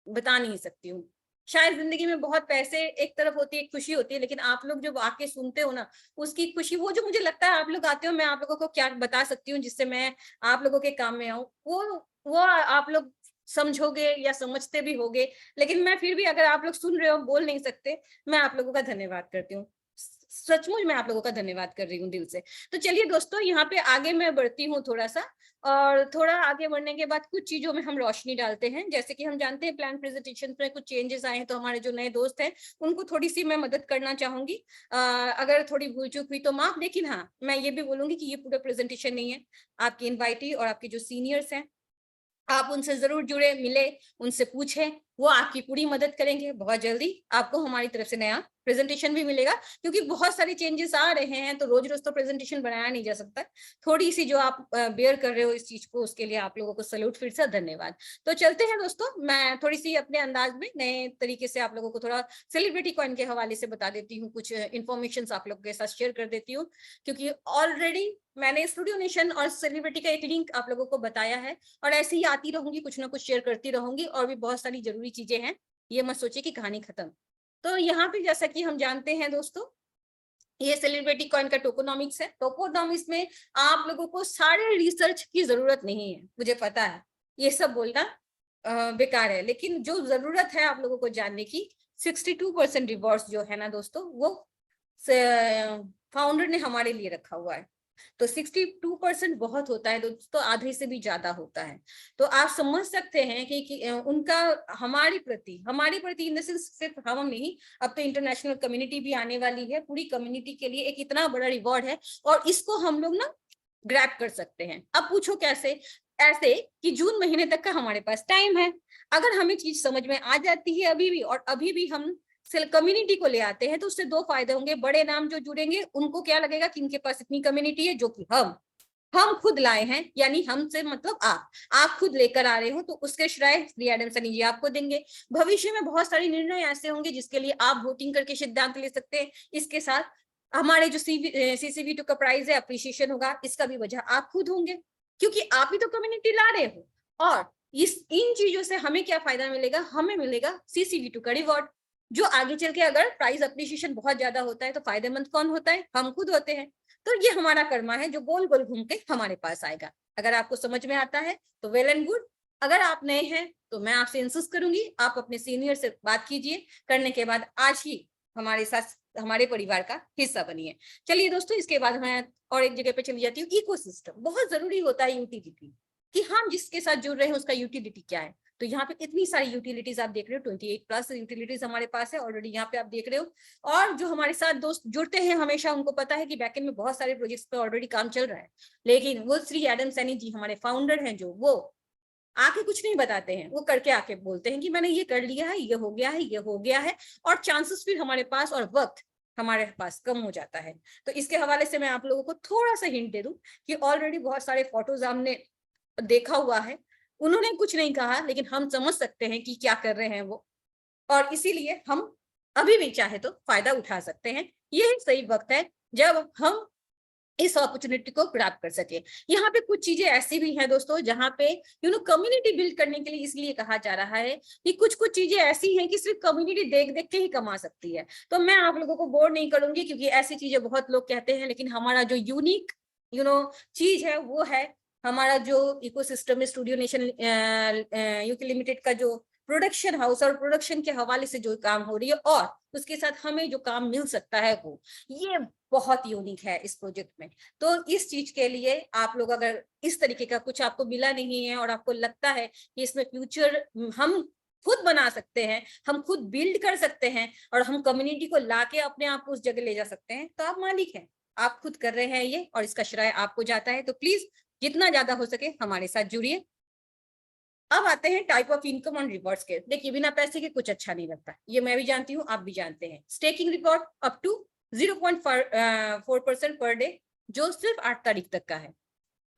बता नहीं सकती हूँ। शायद जिंदगी में बहुत पैसे एक तरफ होती है, खुशी होती है, लेकिन आप लोग जब आके सुनते हो ना, उसकी खुशी, वो जो मुझे लगता है आप लोग आते हो, मैं आप लोगों को क्या बता सकती हूँ जिससे मैं आप लोगों के काम में आऊँ, वो आप लोग समझोगे या समझते भी होगे। लेकिन मैं फिर भी, अगर आप लोग सुन रहे हो, बोल नहीं सकते, मैं आप लोगों का धन्यवाद करती हूँ। सचमुच मैं आप लोगों का धन्यवाद कर रही हूँ दिल से। तो चलिए दोस्तों यहाँ पे आगे मैं बढ़ती हूँ थोड़ा सा, और थोड़ा आगे बढ़ने के बाद कुछ चीजों में हम रोशनी डालते हैं। जैसे कि हम जानते हैं प्लान प्रेजेंटेशन में कुछ चेंजेस आए हैं, तो हमारे जो नए दोस्त हैं उनको थोड़ी सी मैं मदद करना चाहूंगी। अगर थोड़ी भूल चूक हुई तो माफ, लेकिन हाँ मैं ये भी बोलूंगी कि ये पूरा प्रेजेंटेशन नहीं है। आपकी इन्वाइटी और आपके जो सीनियर्स हैं, आप उनसे जरूर जुड़े, मिले, उनसे पूछें, वो आपकी पूरी मदद करेंगे। बहुत जल्दी आपको हमारी तरफ से नया प्रेजेंटेशन भी मिलेगा, क्योंकि बहुत सारे चेंजेस आ रहे हैं, तो रोज रोज तो प्रेजेंटेशन बनाया नहीं जा सकता। थोड़ी सी जो आप बेयर कर रहे हो इस चीज को, उसके लिए आप लोगों को सैल्यूट, फिर से धन्यवाद। तो चलते हैं दोस्तों, मैं थोड़ी सी अपने अंदाज में नए तरीके से आप लोगों को थोड़ा सेलिब्रिटी कॉइन के हवाले से बता देती हूँ, कुछ इन्फॉर्मेशन आप लोगों के साथ शेयर कर देती हूँ, क्योंकि ऑलरेडी मैंने स्टूडियो नेशन और सेलिब्रिटी का एक लिंक आप लोगों को बताया है, और ऐसे ही आती रहूंगी, कुछ ना कुछ शेयर करती रहूंगी, और भी बहुत सारी जरूरी चीजें हैं, ये मत सोचिए कि कहानी खत्म। तो यहाँ पे जैसा कि हम जानते हैं दोस्तों, ये सेलिब्रिटी कॉइन का टोकोनॉमिक्स है। टोकोनॉमिक्स में आप लोगों को सारे रिसर्च की जरूरत नहीं है, मुझे पता है ये सब बोलना बेकार है, लेकिन जो जरूरत है आप लोगों को जानने की, 62% रिवॉर्ड्स जो है ना दोस्तों, वो फाउंडर ने हमारे लिए रखा हुआ है। तो 62% बहुत होता है दोस्तों, आधे से भी ज्यादा होता है। तो आप समझ सकते हैं कि उनका हमारी प्रति इन द सेंस, सिर्फ हम नहीं, अब तो इंटरनेशनल कम्युनिटी भी आने वाली है, पूरी कम्युनिटी के लिए एक इतना बड़ा रिवॉर्ड है। और इसको हम लोग ना ग्रैब कर सकते हैं। अब पूछो कैसे? ऐसे कि जून महीने तक का हमारे पास टाइम है। अगर हमें चीज समझ में आ जाती है अभी भी, और अभी भी हम कम्युनिटी को ले आते हैं, तो उससे दो फायदे होंगे। बड़े नाम जो जुड़ेंगे उनको क्या लगेगा कि इनके पास इतनी कम्युनिटी है, जो कि हम खुद लाए हैं, यानी हमसे मतलब आप खुद लेकर आ रहे हो, तो उसके श्रेय श्री एडम सैनी जी आपको देंगे। भविष्य में बहुत सारे निर्णय ऐसे होंगे जिसके लिए आप वोटिंग करके सिद्धांत ले सकते हैं। इसके साथ हमारे जो CCV2 का प्राइज है, अप्रिशिएशन होगा, इसका भी वजह आप खुद होंगे, क्योंकि आप ही तो कम्युनिटी ला रहे हो। और इन चीजों से हमें क्या फायदा मिलेगा? हमें मिलेगा CCV2 का रिवॉर्ड, जो आगे चल के अगर प्राइस अप्रिशिएशन बहुत ज्यादा होता है तो फायदेमंद कौन होता है? हम खुद होते हैं। तो ये हमारा कर्मा है जो गोल गोल घूम के हमारे पास आएगा। अगर आपको समझ में आता है तो वेल एंड गुड। अगर आप नए हैं तो मैं आपसे इंसिस्ट करूंगी, आप अपने सीनियर से बात कीजिए, करने के बाद आज ही हमारे साथ हमारे परिवार का हिस्सा बनिए। चलिए दोस्तों, इसके बाद मैं और एक जगह पे चली जाती हूँ। इकोसिस्टम बहुत जरूरी होता है, यूटिलिटी, कि हम जिसके साथ जुड़ रहे हैं उसका यूटिलिटी क्या है। तो यहाँ पे इतनी सारी यूटिलिटीज आप देख रहे हो, 28+ यूटिलिटीज हमारे पास है ऑलरेडी, यहाँ पे आप देख रहे हो। और जो हमारे साथ दोस्त जुड़ते हैं हमेशा, उनको पता है कि बैकएंड में बहुत सारे प्रोजेक्ट्स पे ऑलरेडी काम चल रहा है, लेकिन वो श्री एडम सैनी जी हमारे फाउंडर हैं, जो वो आके कुछ नहीं बताते हैं, वो करके आके बोलते हैं कि मैंने ये कर लिया है, ये हो गया है, ये हो गया है। और चांसेस फिर हमारे पास और वक्त हमारे पास कम हो जाता है। तो इसके हवाले से मैं आप लोगों को थोड़ा सा हिंट दे दूं कि ऑलरेडी बहुत सारे फोटोज हमने देखा हुआ है, उन्होंने कुछ नहीं कहा, लेकिन हम समझ सकते हैं कि क्या कर रहे हैं वो, और इसीलिए हम अभी भी चाहे तो फायदा उठा सकते हैं। यही सही वक्त है जब हम इस अपॉर्चुनिटी को ग्रैब कर सके। यहाँ पे कुछ चीजें ऐसी भी हैं दोस्तों, जहाँ पे कम्युनिटी बिल्ड करने के लिए इसलिए कहा जा रहा है कि कुछ कुछ चीजें ऐसी हैं कि सिर्फ कम्युनिटी देख देख के ही कमा सकती है। तो मैं आप लोगों को बोर नहीं करूंगी, क्योंकि ऐसी चीजें बहुत लोग कहते हैं, लेकिन हमारा जो यूनिक चीज है वो है हमारा जो ecosystem studio nation UK limited का जो प्रोडक्शन हाउस और प्रोडक्शन के हवाले से जो काम हो रही है, और उसके साथ हमें जो काम मिल सकता है, वो ये बहुत यूनिक है इस प्रोजेक्ट में। तो इस चीज के लिए आप लोग अगर इस तरीके का कुछ आपको मिला नहीं है और आपको लगता है कि इसमें फ्यूचर हम खुद बना सकते हैं, हम खुद बिल्ड कर सकते हैं, और हम कम्युनिटी को लाके अपने आप को उस जगह ले जा सकते हैं, तो आप मालिक हैं, आप खुद कर रहे हैं ये, और इसका श्रेय आपको जाता है। तो प्लीज जितना ज्यादा हो सके हमारे साथ जुड़िए। अब आते हैं type of income on rewards के। देखिए, बिना पैसे के कुछ अच्छा नहीं लगता, ये मैं भी जानती हूँ, आप भी जानते हैं। Staking reward up to 0.4% per day, जो सिर्फ 8 तारीख तक का है।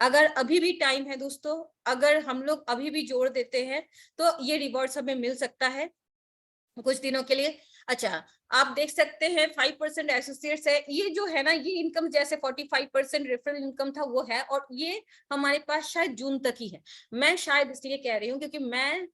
अगर अभी भी टाइम है दोस्तों, अगर हम लोग अभी भी जोड़ देते हैं, तो ये रिवॉर्ड्स हमें मिल सकता है कुछ दिनों के लिए। अच्छा, आप देख सकते हैं 5% एसोसिएट्स है, ये जो है ना, ये इनकम जैसे 45% रेफरल इनकम था वो है, और ये हमारे पास शायद जून तक ही है। मैं शायद इसलिए कह रही हूँ क्योंकि मैं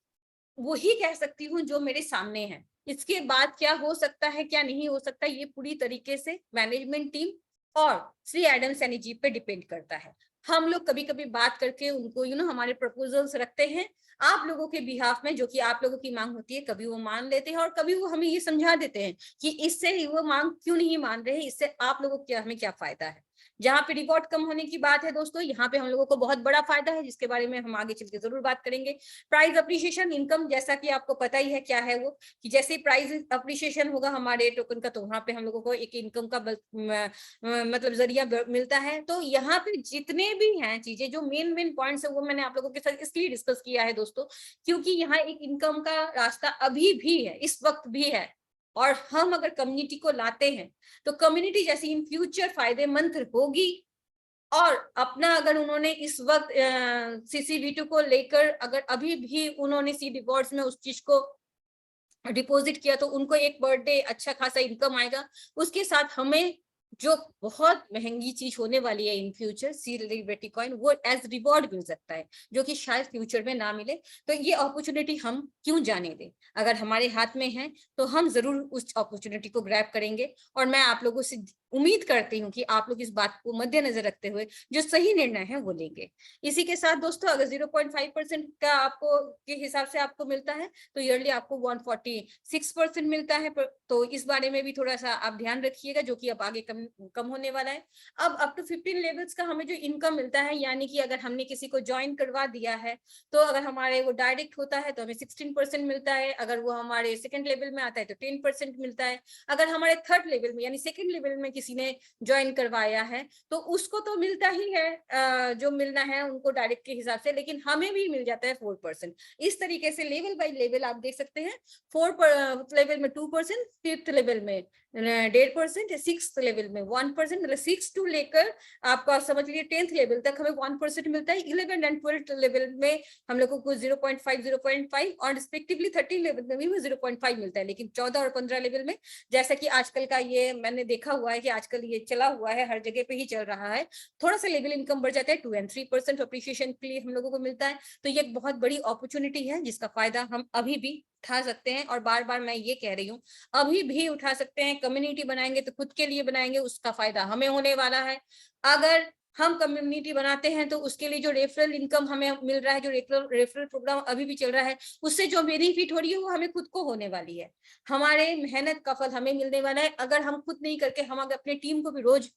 वही कह सकती हूँ जो मेरे सामने है। इसके बाद क्या हो सकता है, क्या नहीं हो सकता, ये पूरी तरीके से मैनेजमेंट टीम और श्री एडम सैनी जी पे डिपेंड करता है। हम लोग कभी कभी बात करके उनको हमारे प्रपोजल्स रखते हैं आप लोगों के बिहाफ में, जो कि आप लोगों की मांग होती है, कभी वो मान लेते हैं और कभी वो हमें ये समझा देते हैं कि इससे ही वो मांग क्यों नहीं मान रहे, इससे आप लोगों को हमें क्या फायदा है। जहाँ पे रिवॉर्ड कम होने की बात है दोस्तों, यहाँ पे हम लोगों को बहुत बड़ा फायदा है, जिसके बारे में हम आगे चल के जरूर बात करेंगे। प्राइस अप्रिशिएशन इनकम, जैसा कि आपको पता ही है क्या है वो, कि जैसे प्राइस अप्रिशिएशन होगा हमारे टोकन का, तो वहां पे हम लोगों को एक इनकम का मतलब जरिया मिलता है। तो यहाँ पे जितने भी हैं चीजें, जो मेन मेन पॉइंट्स है, वो मैंने आप लोगों के साथ इसलिए डिस्कस किया है दोस्तों, क्योंकि यहाँ एक इनकम का रास्ता अभी भी है, इस वक्त भी है, और हम अगर कम्युनिटी को लाते हैं तो कम्युनिटी जैसी इन फ्यूचर फायदेमंद होगी। और अपना अगर उन्होंने इस वक्त CCV2 को लेकर अगर अभी भी उन्होंने सी रिवॉर्ड्स में उस चीज को डिपॉजिट किया, तो उनको एक बर्थडे अच्छा खासा इनकम आएगा। उसके साथ हमें जो बहुत महंगी चीज होने वाली है इन फ्यूचर, सेलिब्रिटी कॉइन, वो एज रिवॉर्ड मिल सकता है, जो कि शायद फ्यूचर में ना मिले। तो ये अपॉर्चुनिटी हम क्यों जाने दें, अगर हमारे हाथ में है तो हम जरूर उस अपॉर्चुनिटी को ग्रैब करेंगे। और मैं आप लोगों से उम्मीद करती हूँ कि आप लोग इस बात को मद्देनजर रखते हुए जो सही निर्णय है वो लेंगे। इसी के साथ दोस्तों, अगर 0.5% का आपको के हिसाब से आपको मिलता है, तो ईयरली आपको 146% मिलता है। तो इस बारे में भी थोड़ा सा आप ध्यान रखिएगा, जो कि अब आगे कम होने वाला है। अब अप टू 15 लेवल्स का हमें जो इनकम मिलता है, यानी कि अगर हमने किसी को ज्वाइन करवा दिया है, तो अगर हमारे वो डायरेक्ट होता है तो हमें 16% मिलता है। अगर वो हमारे सेकंड लेवल में आता है तो 10% मिलता है। अगर हमारे थर्ड लेवल में यानी सेकंड लेवल में किसी ने ज्वाइन करवाया है तो उसको तो मिलता ही है जो मिलना है उनको डायरेक्ट के हिसाब से, लेकिन हमें भी मिल जाता है 4%। इस तरीके से लेवल बाय लेवल आप देख सकते हैं, 4 लेवल में 2%, 5th लेवल में 1.5%, 6th लेवल में 1%, मतलब 6 टू लेकर आपका समझ लीजिए 10th लेवल तक हमें 1% मिलता है। 11 एंड 12th लेवल में हम लोगों को 0.5 0.5 और रिस्पेक्टिवली 13 लेवल में भी 0.5 मिलता है। लेकिन 14 और 15 लेवल में जैसा कि आजकल का ये मैंने देखा हुआ है कि आजकल ये चला हुआ है, हर जगह पे ही चल रहा है, थोड़ा सा लेवल इनकम बढ़ जाता है, 2 and 3% अप्रिशिएशन के लिए हम लोगों को मिलता है। तो ये एक बहुत बड़ी अपॉर्चुनिटी है जिसका फायदा हम अभी भी उठा सकते हैं, और बार बार मैं ये कह रही हूँ अभी भी उठा सकते हैं। कम्युनिटी बनाएंगे तो खुद के लिए बनाएंगे, उसका फायदा हमें होने वाला है। अगर हम कम्युनिटी बनाते हैं तो उसके लिए जो रेफरल इनकम हमें मिल रहा है, जो रेफरल प्रोग्राम अभी भी चल रहा है, उससे जो बेनिफिट हो रही है वो हमें खुद को होने वाली है। हमारे मेहनत का फल हमें मिलने वाला है। अगर हम खुद नहीं करके हम अगर अपने टीम को भी रोज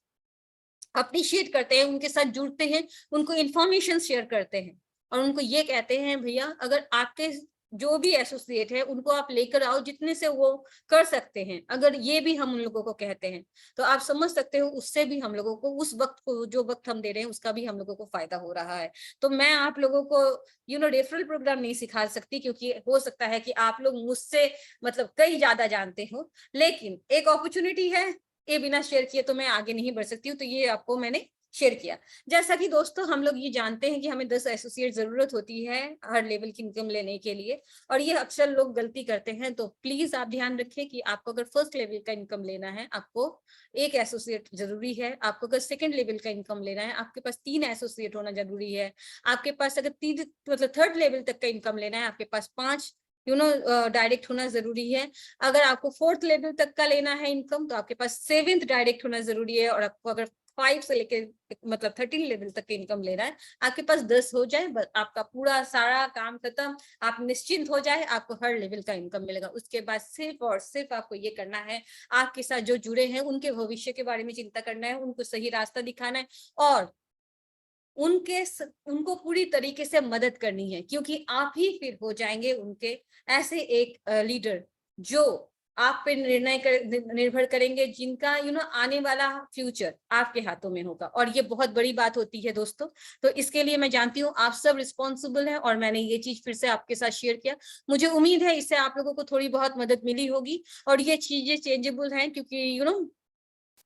अप्रिशिएट करते हैं, उनके साथ जुड़ते हैं, उनको इंफॉर्मेशन शेयर करते हैं और उनको ये कहते हैं भैया अगर आपके जो भी एसोसिएट है उनको आप लेकर आओ जितने से वो कर सकते हैं, अगर ये भी हम उन लोगों को कहते हैं तो आप समझ सकते हो उससे भी हम लोगों को उस वक्त को जो वक्त हम दे रहे हैं उसका भी हम लोगों को फायदा हो रहा है। तो मैं आप लोगों को रेफरल प्रोग्राम नहीं सिखा सकती क्योंकि हो सकता है कि आप लोग मुझसे मतलब कई ज्यादा जानते हो, लेकिन एक अपॉर्चुनिटी है, ये बिना शेयर किए तो मैं आगे नहीं बढ़ सकती हूँ। तो ये आपको मैंने शेयर किया। जैसा कि दोस्तों हम लोग ये जानते हैं कि हमें 10 एसोसिएट जरूरत होती है हर लेवल की इनकम लेने के लिए, और ये अक्सर लोग गलती करते हैं। तो प्लीज आप ध्यान रखिए कि आपको अगर फर्स्ट लेवल का इनकम लेना है आपको एक एसोसिएट जरूरी है, आपको अगर सेकंड लेवल का इनकम लेना है आपके पास 3 एसोसिएट होना जरूरी है, आपके पास अगर 3 मतलब थर्ड लेवल तक का इनकम लेना है आपके पास 5 डायरेक्ट होना जरूरी है। अगर आपको 4th लेवल तक का लेना है इनकम तो आपके पास 7th डायरेक्ट होना जरूरी है, और आपको अगर 5 से लेके मतलब 13 लेवल तक की इनकम लेना है आपके पास 10 हो जाए, बस आपका पूरा सारा काम खत्म, आप निश्चिंत हो जाए, आपको हर लेवल का इनकम मिलेगा। उसके बाद सिर्फ और सिर्फ आपको ये करना है, आपके साथ जो जुड़े हैं उनके भविष्य के बारे में चिंता करना है, उनको सही रास्ता दिखाना है और उनको पूरी तरीके से मदद करनी है, क्योंकि आप ही फिर हो जाएंगे उनके ऐसे एक लीडर जो आप पे निर्भर करेंगे, जिनका आने वाला फ्यूचर आपके हाथों में होगा। और ये बहुत बड़ी बात होती है दोस्तों। तो इसके लिए मैं जानती हूँ आप सब रिस्पॉन्सिबल हैं और मैंने ये चीज फिर से आपके साथ शेयर किया। मुझे उम्मीद है इससे आप लोगों को थोड़ी बहुत मदद मिली होगी, और ये चीजें चेंजेबल हैं क्योंकि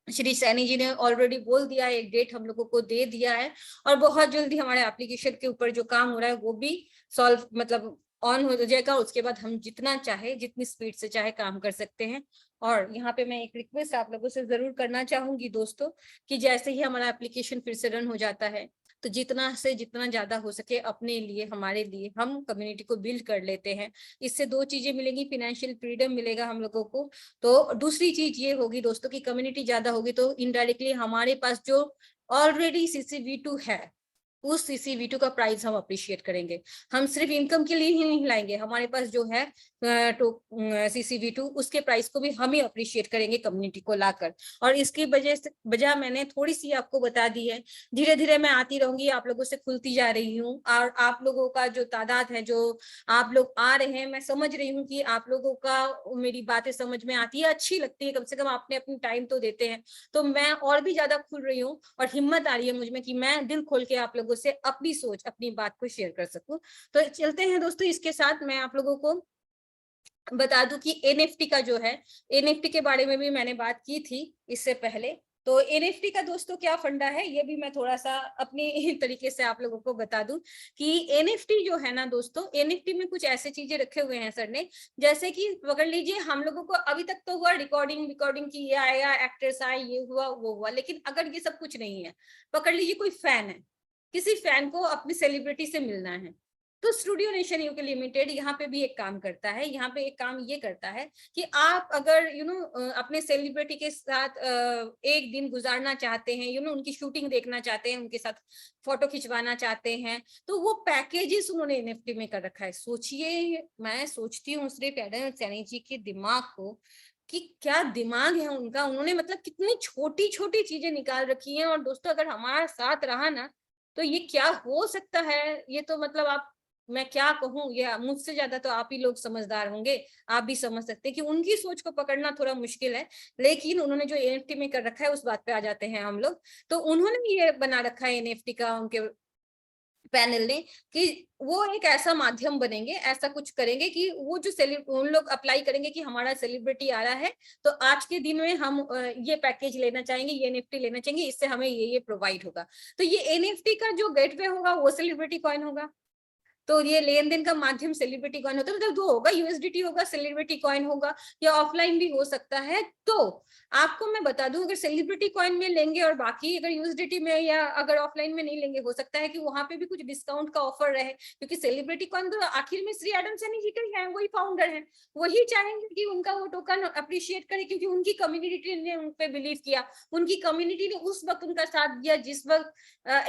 श्री सैनी जी ने ऑलरेडी बोल दिया है, एक डेट हम लोगों को दे दिया है, और बहुत जल्दी हमारे एप्लीकेशन के ऊपर जो काम हो रहा है वो भी सॉल्व मतलब ऑन हो जाएगा। उसके बाद हम जितना चाहे जितनी स्पीड से चाहे काम कर सकते हैं। और यहाँ पे मैं एक रिक्वेस्ट आप लोगों से जरूर करना चाहूंगी दोस्तों कि जैसे ही हमारा एप्लीकेशन फिर से रन हो जाता है तो जितना से जितना ज्यादा हो सके अपने लिए हमारे लिए हम कम्युनिटी को बिल्ड कर लेते हैं। इससे 2 चीजें मिलेंगी, फाइनेंशियल फ्रीडम मिलेगा हम लोगों को, तो दूसरी चीज ये होगी दोस्तों की कम्युनिटी ज्यादा होगी तो इनडायरेक्टली हमारे पास जो ऑलरेडी CCV2 है उस CCV2 का प्राइस हम अप्रिशिएट करेंगे। हम सिर्फ इनकम के लिए ही नहीं लाएंगे, हमारे पास जो है तो CCV2 उसके प्राइस को भी हम ही अप्रिशिएट करेंगे कम्युनिटी को लाकर। और इसकी वजह मैंने थोड़ी सी आपको बता दी है, धीरे धीरे मैं आती रहूंगी, आप लोगों से खुलती जा रही हूँ, और आप लोगों का जो तादाद है, जो आप लोग आ रहे हैं, मैं समझ रही हूँ कि आप लोगों का मेरी बातें समझ में आती है, अच्छी लगती है, कम से कम आपने अपनी टाइम तो देते हैं। तो मैं और भी ज्यादा खुल रही हूँ और हिम्मत आ रही है मुझ में कि मैं दिल खोल के आप लोगों से अपनी सोच अपनी बात को शेयर कर सकूं। तो चलते हैं दोस्तों, इसके साथ मैं आप लोगों को बता दूं कि NFT का जो है, NFT के बारे में भी मैंने बात की थी इससे पहले। तो NFT का दोस्तों क्या फंडा है ये भी मैं थोड़ा सा अपने तरीके से आप लोगों को बता दूं कि NFT जो है ना दोस्तों, NFT में कुछ ऐसे चीजें रखे हुए हैं सर ने, जैसे कि पकड़ लीजिए हम लोगों को अभी तक तो हुआ रिकॉर्डिंग की, ये आया, एक्टर्स आए, ये हुआ वो हुआ, लेकिन अगर ये सब कुछ नहीं है, पकड़ लीजिए कोई फैन है, किसी फैन को अपनी सेलिब्रिटी से मिलना है, तो स्टूडियो नेशन यूके लिमिटेड यहाँ पे भी एक काम करता है। यहाँ पे एक काम ये करता है कि आप अगर अपने सेलिब्रिटी के साथ एक दिन गुजारना चाहते हैं, उनकी शूटिंग देखना चाहते हैं, उनके साथ फोटो खिंचवाना चाहते हैं, तो वो पैकेजेस उन्होंने एनएफटी में कर रखा है। सोचिए, मैं सोचती हूँ सिर्फ एडम सैनी जी के दिमाग को कि क्या दिमाग है उनका, उन्होंने मतलब कितनी छोटी छोटी चीजें निकाल रखी हैं। और दोस्तों अगर हमारा साथ रहा ना तो ये क्या हो सकता है, ये तो मतलब आप मैं क्या कहूँ, ये मुझसे ज्यादा तो आप ही लोग समझदार होंगे, आप भी समझ सकते हैं कि उनकी सोच को पकड़ना थोड़ा मुश्किल है। लेकिन उन्होंने जो एनएफटी में कर रखा है उस बात पे आ जाते हैं हम लोग। तो उन्होंने ये बना रखा है एनएफटी का, उनके पैनल ने, कि वो एक ऐसा माध्यम बनेंगे, ऐसा कुछ करेंगे कि वो जो उन लोग अप्लाई करेंगे कि हमारा सेलिब्रिटी आ रहा है, तो आज के दिन में हम ये पैकेज लेना चाहेंगे, ये एनएफटी लेना चाहेंगे, इससे हमें ये प्रोवाइड होगा। तो ये एनएफटी का जो गेटवे होगा वो सेलिब्रिटी कॉइन होगा। तो ये लेन देन का माध्यम सेलिब्रिटी कॉइन होता है, मतलब दो होगा, यूएसडीटी होगा, सेलिब्रिटी कॉइन होगा, या ऑफलाइन भी हो सकता है। तो आपको मैं बता दूं, अगर सेलिब्रिटी कॉइन में लेंगे और बाकी अगर यूएसडीटी में या अगर ऑफलाइन में नहीं लेंगे, हो सकता है कि वहां पे भी कुछ डिस्काउंट का ऑफर रहे, क्योंकि सेलिब्रिटी कॉइन तो आखिर में श्री एडम सैनी जी के ही है, वही फाउंडर है, वही चाहेंगे कि उनका वो टोकन अप्रिशिएट करे, क्योंकि उनकी कम्युनिटी ने उन पे बिलीव किया, उनकी कम्युनिटी ने उस वक्त उनका साथ दिया जिस वक्त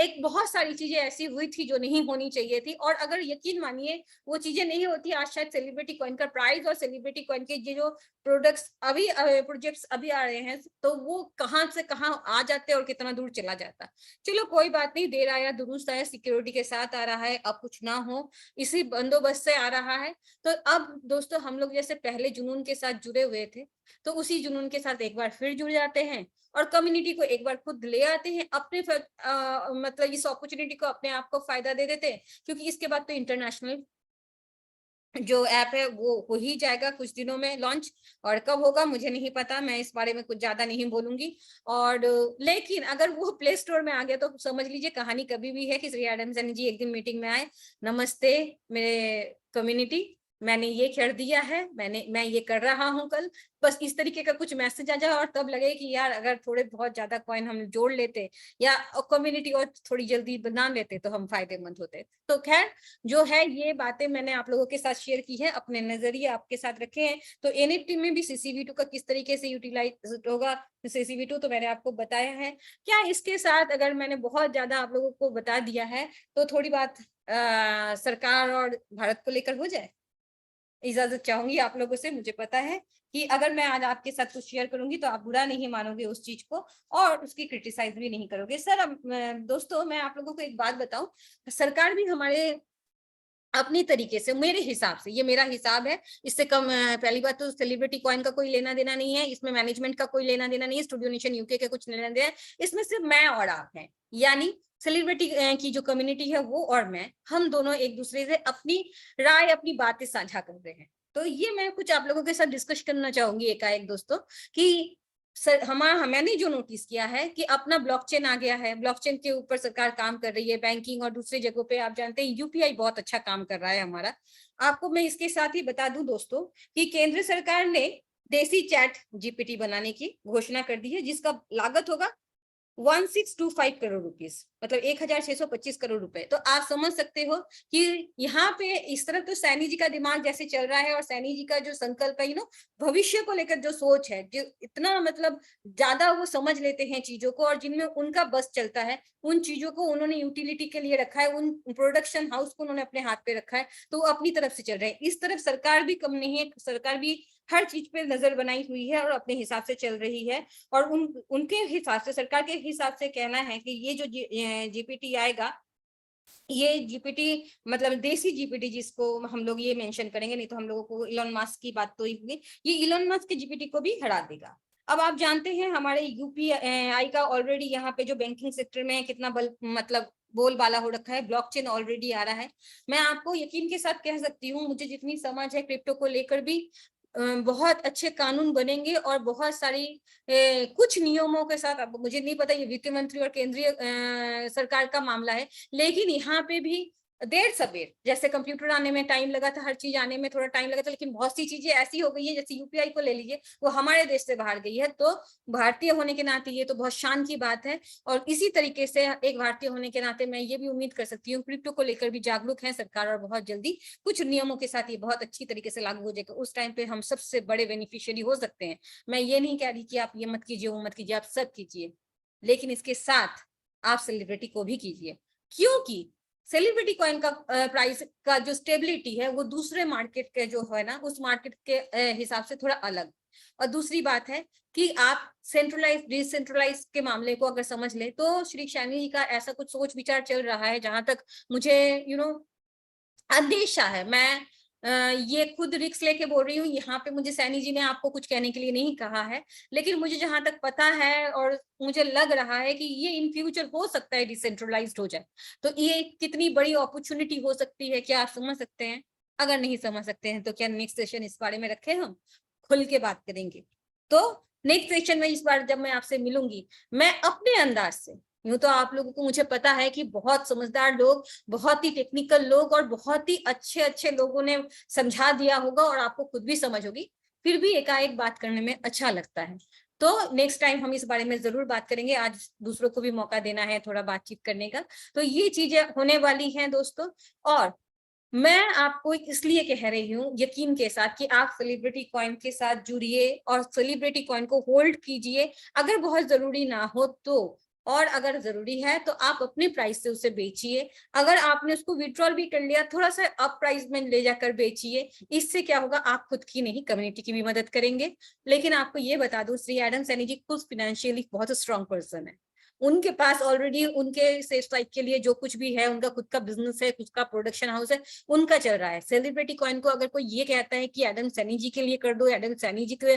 एक बहुत सारी चीजें ऐसी हुई थी जो नहीं होनी चाहिए थी। और अगर यकीन मानिए वो चीजें नहीं होती, आज शायद सेलिब्रिटी कॉइन का प्राइस और सेलिब्रिटी कॉइन के जो प्रोडक्ट्स अभी प्रोजेक्ट्स अभी आ रहे हैं, तो वो कहां से कहां आ जाते और कितना दूर चला जाता। चलो कोई बात नहीं, देर आया दुरुस्त आया, सिक्योरिटी के साथ आ रहा है, अब कुछ ना हो, इसी बंदोबस्त से आ रहा है। तो अब दोस्तों हम लोग जैसे पहले जुनून के साथ जुड़े हुए थे, तो उसी जुनून के साथ एक बार फिर जुड़ जाते हैं और कम्युनिटी को एक बार खुद ले आते हैं अपने मतलब इस अपॉर्चुनिटी को अपने आप को फायदा दे देते हैं, क्योंकि इसके बाद तो इंटरनेशनल जो ऐप है वो हो ही जाएगा कुछ दिनों में लॉन्च। और कब होगा मुझे नहीं पता, मैं इस बारे में कुछ ज्यादा नहीं बोलूंगी। और लेकिन अगर वो प्ले स्टोर में आ गया तो समझ लीजिए कहानी कभी भी है कि श्री एडम सैनी जी एक दिन मीटिंग में आए, नमस्ते मेरे कम्युनिटी, मैंने ये कर दिया है, मैं ये कर रहा हूँ कल, बस इस तरीके का कुछ मैसेज आ जाए, और तब लगे कि यार अगर थोड़े बहुत ज्यादा कॉइन हम जोड़ लेते या कम्युनिटी और थोड़ी जल्दी बना लेते तो हम फायदेमंद होते। तो खैर जो है ये बातें मैंने आप लोगों के साथ शेयर की है, अपने नजरिए आपके साथ रखे हैं। तो एनएफटी में भी सीसीवी2 का किस तरीके से यूटिलाइज होगा, सीसीवी2 तो मैंने आपको बताया है। क्या इसके साथ अगर मैंने बहुत ज्यादा आप लोगों को बता दिया है तो थोड़ी बात सरकार और भारत को लेकर हो जाए? इजाजत चाहूंगी आप लोगों से। मुझे पता है कि अगर मैं आज आपके साथ कुछ शेयर करूंगी तो आप बुरा नहीं मानोगे उस चीज को और उसकी क्रिटिसाइज भी नहीं करोगे। सर अब दोस्तों मैं आप लोगों को एक बात बताऊं, सरकार भी हमारे अपनी तरीके से, मेरे हिसाब से, ये मेरा हिसाब है, इससे कम पहली बात तो सेलिब्रिटी कॉइन का कोई लेना देना नहीं है, इसमें मैनेजमेंट का कोई लेना देना नहीं है, स्टूडियो नेशन यूके का कुछ लेना देना है, इसमें सिर्फ मैं और आप हैं, यानी सेलिब्रिटी की जो कम्युनिटी है वो और मैं, हम दोनों एक दूसरे से अपनी राय अपनी बातें साझा कर रहे हैं। तो ये मैं कुछ आप लोगों के साथ डिस्कस करना चाहूंगी एकाएक दोस्तों, कि सर मैंने जो नोटिस किया है कि अपना ब्लॉकचेन आ गया है, ब्लॉकचेन के ऊपर सरकार काम कर रही है, बैंकिंग और दूसरी जगहों पे आप जानते हैं यूपीआई बहुत अच्छा काम कर रहा है हमारा। आपको मैं इसके साथ ही बता दूं दोस्तों कि केंद्र सरकार ने देसी चैट जीपीटी बनाने की घोषणा कर दी है, जिसका लागत होगा 1625 करोड़ रुपीस, मतलब 1625 करोड़ रुपए। तो आप समझ सकते हो कि यहाँ पे इस तरफ तो सैनी जी का दिमाग जैसे चल रहा है और सैनी जी का जो संकल्प है भविष्य को लेकर जो सोच है, जो इतना मतलब ज्यादा वो समझ लेते हैं चीजों को और जिनमें उनका बस चलता है, उन चीजों को उन्होंने यूटिलिटी के लिए रखा है, उन प्रोडक्शन हाउस को उन्होंने अपने हाथ पे रखा है, तो वो अपनी तरफ से चल रहे हैं। इस तरफ सरकार भी कम नहीं है, सरकार भी हर चीज पे नजर बनाई हुई है और अपने हिसाब से चल रही है। और उनके हिसाब से, सरकार के हिसाब से कहना है कि ये जो जीपीटी आएगा, ये जीपीटी मतलब देसी जीपीटी जिसको हम लोग ये मेंशन करेंगे, नहीं तो हम लोगों को इलोन मस्क की बात तो ही होगी, ये इलोन मस्क के जीपीटी को भी हरा देगा। अब आप जानते हैं हमारे यूपीआई का ऑलरेडी यहाँ पे जो बैंकिंग सेक्टर में कितना बल मतलब बोलबाला हो रखा है, ब्लॉकचेन ऑलरेडी आ रहा है। मैं आपको यकीन के साथ कह सकती हूँ, मुझे जितनी समझ है क्रिप्टो को लेकर भी बहुत अच्छे कानून बनेंगे और बहुत सारी कुछ नियमों के साथ। अब मुझे नहीं पता ये वित्त मंत्री और केंद्रीय सरकार का मामला है, लेकिन यहाँ पे भी देर सबेर, जैसे कंप्यूटर आने में टाइम लगा था, हर चीज आने में थोड़ा टाइम लगा था, लेकिन बहुत सी चीजें ऐसी हो गई है, जैसे यूपीआई को ले लीजिए, वो हमारे देश से बाहर गई है, तो भारतीय होने के नाते ये तो बहुत शान की बात है। और इसी तरीके से एक भारतीय होने के नाते मैं ये भी उम्मीद कर सकती हूँ क्रिप्टो को लेकर भी जागरूक है सरकार, और बहुत जल्दी कुछ नियमों के साथ ये बहुत अच्छी तरीके से लागू हो जाएगा, उस टाइम पे हम सबसे बड़े बेनिफिशियरी हो सकते हैं। मैं ये नहीं कह रही कि आप ये मत कीजिए वो मत कीजिए, आप सब कीजिए, लेकिन इसके साथ आप सेलिब्रिटी को भी कीजिए, क्योंकि सेलिब्रिटी कॉइन का प्राइस का जो स्टेबिलिटी है वो दूसरे मार्केट के जो है ना, उस मार्केट के हिसाब से थोड़ा अलग। और दूसरी बात है कि आप सेंट्रलाइज डिसेंट्रलाइज के मामले को अगर समझ ले, तो श्री सैनी जी का ऐसा कुछ सोच विचार चल रहा है, जहां तक मुझे अंदेशा है। मैं ये खुद रिस्क लेके बोल रही हूँ, यहाँ पे मुझे सैनी जी ने आपको कुछ कहने के लिए नहीं कहा है, लेकिन मुझे जहाँ तक पता है और मुझे लग रहा है कि ये इन फ्यूचर हो सकता है डिसेंट्रलाइज्ड हो जाए। तो ये कितनी बड़ी अपॉर्चुनिटी हो सकती है, क्या आप समझ सकते हैं? अगर नहीं समझ सकते हैं तो क्या नेक्स्ट सेशन इस बारे में रखें, हम खुल के बात करेंगे। तो नेक्स्ट सेशन में इस बार जब मैं आपसे मिलूंगी, मैं अपने अंदाज से, यूं तो आप लोगों को मुझे पता है कि बहुत समझदार लोग, बहुत ही टेक्निकल लोग और बहुत ही अच्छे अच्छे लोगों ने समझा दिया होगा और आपको खुद भी समझ होगी, फिर भी एकाएक बात करने में अच्छा लगता है। तो नेक्स्ट टाइम हम इस बारे में जरूर बात करेंगे, आज दूसरों को भी मौका देना है थोड़ा बातचीत करने का। तो ये चीजें होने वाली हैं दोस्तों, और मैं आपको इसलिए कह रही हूँ यकीन के साथ कि आप सेलिब्रिटी कॉइन के साथ जुड़िए और सेलिब्रिटी कॉइन को होल्ड कीजिए, अगर बहुत जरूरी ना हो तो, और अगर जरूरी है तो आप अपने प्राइस से उसे बेचिए। अगर आपने उसको विड्रॉल भी कर लिया, थोड़ा सा अप प्राइस में ले जाकर बेचिए। इससे क्या होगा, आप खुद की नहीं कम्युनिटी की भी मदद करेंगे। लेकिन आपको ये बता दूं, श्री एडम सैनी जी खुद फाइनेंशियली बहुत स्ट्रॉन्ग पर्सन है। उनके पास ऑलरेडी उनके सेफ साइड के लिए जो कुछ भी है, उनका खुद का बिजनेस है, खुद का प्रोडक्शन हाउस है, उनका चल रहा है। सेलिब्रिटी कॉइन को अगर कोई ये कहता है कि एडम सैनी जी के लिए कर दो, एडम सैनी जी के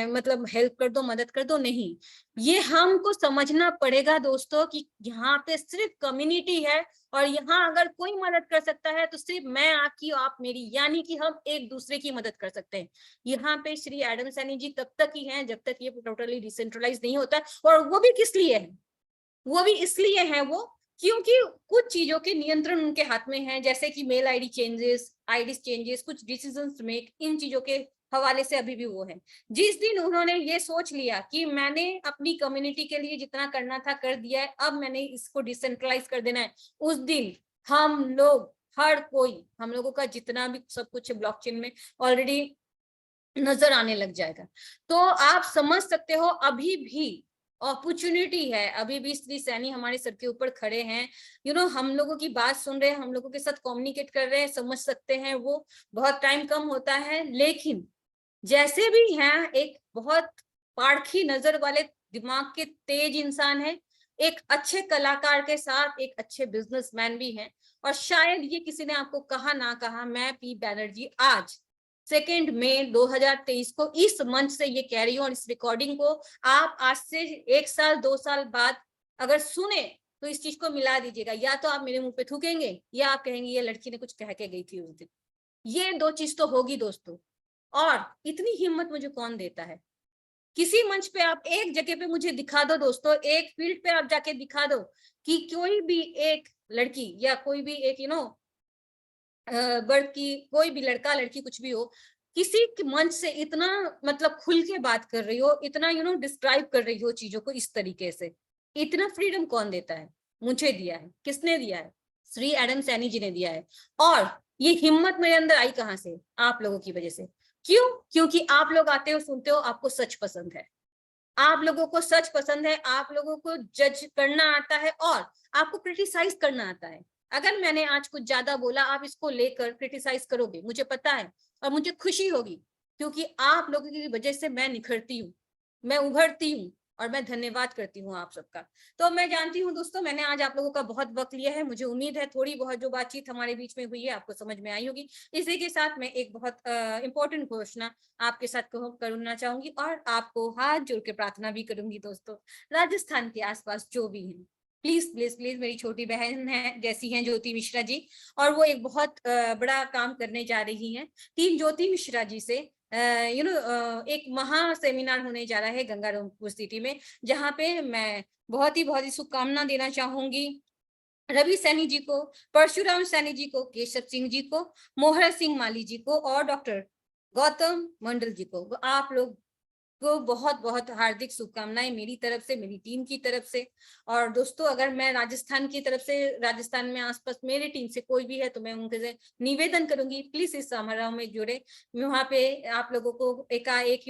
मतलब हेल्प कर दो, मदद कर दो, नहीं, ये हमको समझना पड़ेगा दोस्तों कि यहाँ पे सिर्फ कम्युनिटी है, और यहाँ अगर कोई मदद कर सकता है तो सिर्फ मैं आपकी, आप मेरी, यानी कि हम एक दूसरे की मदद कर सकते हैं। यहाँ पे श्री एडम सैनी जी तब तक ही हैं जब तक ये टोटली डिसेंट्रलाइज नहीं होता। और वो भी किस लिए है, वो भी इसलिए है वो, क्योंकि कुछ चीजों के नियंत्रण उनके हाथ में है, जैसे कि mail ID changes, ID changes, कुछ डिसीजंस मेक, इन चीजों के हवाले से अभी भी वो है। जिस दिन उन्होंने ये सोच लिया कि मैंने अपनी कम्युनिटी के लिए जितना करना था कर दिया है, अब मैंने इसको डिसेंट्रलाइज कर देना है, उस दिन हम लोग, हर कोई, हम लोगों का जितना भी सब कुछ ब्लॉकचेन में ऑलरेडी नजर आने लग जाएगा। तो आप समझ सकते हो, अभी भी अपॉर्चुनिटी है, अभी भी श्री सैनी हमारे सर के ऊपर खड़े हैं, हम लोगों की बात सुन रहे हैं, हम लोगों के साथ कम्युनिकेट कर रहे हैं, समझ सकते हैं। वो बहुत टाइम कम होता है, लेकिन जैसे भी हैं, एक बहुत पारखी नजर वाले, दिमाग के तेज इंसान है, एक अच्छे कलाकार के साथ एक अच्छे बिजनेसमैन भी हैं। और शायद ये किसी ने आपको कहा ना कहा, मैं पी बैनर्जी आज 2 मई 2023 को इस मंच से ये कह रही हूँ, और इस रिकॉर्डिंग को आप आज से 1 साल 2 साल बाद अगर सुने तो इस चीज को मिला दीजिएगा, या तो आप मेरे मुंह पे थूकेंगे या आप कहेंगे ये लड़की ने कुछ कह के गई थी उस दिन। ये दो चीज तो होगी दोस्तों। और इतनी हिम्मत मुझे कौन देता है, किसी मंच पे आप एक जगह पे मुझे दिखा दो दोस्तों, एक फील्ड पे आप जाके दिखा दो कि कोई भी एक लड़की या कोई भी एक वर्ग की कोई भी लड़का लड़की कुछ भी हो, किसी के मंच से इतना मतलब खुल के बात कर रही हो, इतना डिस्क्राइब कर रही हो चीजों को इस तरीके से। इतना फ्रीडम कौन देता है? मुझे दिया है। किसने दिया है? श्री एडम सैनी जी ने दिया है। और ये हिम्मत मेरे अंदर आई कहां से? आप लोगों की वजह से। क्यों? क्योंकि आप लोग आते हो, सुनते हो, आपको सच पसंद है, आप लोगों को सच पसंद है, आप लोगों को जज करना आता है और आपको क्रिटिसाइज करना आता है। अगर मैंने आज कुछ ज्यादा बोला, आप इसको लेकर क्रिटिसाइज करोगे, मुझे पता है, और मुझे खुशी होगी, क्योंकि आप लोगों की वजह से मैं निखरती हूँ, मैं उभरती हूँ, और मैं धन्यवाद करती हूँ आप सबका। तो मैं जानती हूँ दोस्तों, मैंने आज आप लोगों का बहुत वक्त लिया है, मुझे उम्मीद है थोड़ी बहुत जो बातचीत हमारे बीच में हुई है आपको समझ में आई होगी। इसी के साथ मैं एक बहुत इंपॉर्टेंट घोषणा आपके साथ करना चाहूंगी, और आपको हाथ जोड़ के प्रार्थना भी करूंगी दोस्तों, राजस्थान के आसपास जो भी हैं, प्लीज प्लीज प्लीज, मेरी छोटी बहन है जैसी हैं ज्योति मिश्रा जी, और वो एक बहुत बड़ा काम करने जा रही हैं। टीम ज्योति मिश्रा जी से एक महा सेमिनार होने जा रहा है गंगारामपुर सिटी में, जहाँ पे मैं बहुत ही शुभकामना देना चाहूंगी रवि सैनी जी को, परशुराम सैनी जी को, केशव सिंह जी को, मोहर सिंह माली जी को, और डॉक्टर गौतम मंडल जी को। आप लोग को बहुत बहुत हार्दिक शुभकामनाएं मेरी तरफ से, मेरी टीम की तरफ से। और दोस्तों, अगर मैं राजस्थान की तरफ से, राजस्थान में आसपास मेरी टीम से कोई भी है, तो मैं उनके से निवेदन करूंगी, प्लीज इस समारोह में जुड़े। वहां पे आप लोगों को एकाएक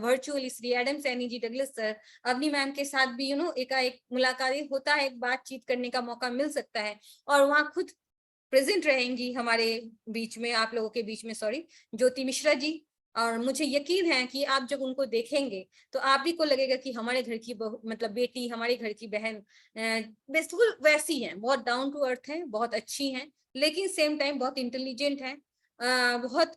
virtually Shri Adam Saini ji, Douglas sir, Avani ma'am के साथ भी एकाएक मुलाकात होता है, बातचीत करने का मौका मिल सकता है। और वहाँ खुद प्रेजेंट रहेंगी हमारे बीच में, आप लोगों के बीच में, सॉरी, ज्योति मिश्रा जी, और मुझे यकीन है कि आप जब उनको देखेंगे तो आप भी को लगेगा कि हमारे घर की मतलब बेटी, हमारे घर की बहन बिल्कुल वैसी हैं, बहुत डाउन टू अर्थ हैं, बहुत अच्छी हैं, लेकिन सेम टाइम बहुत इंटेलिजेंट हैं, बहुत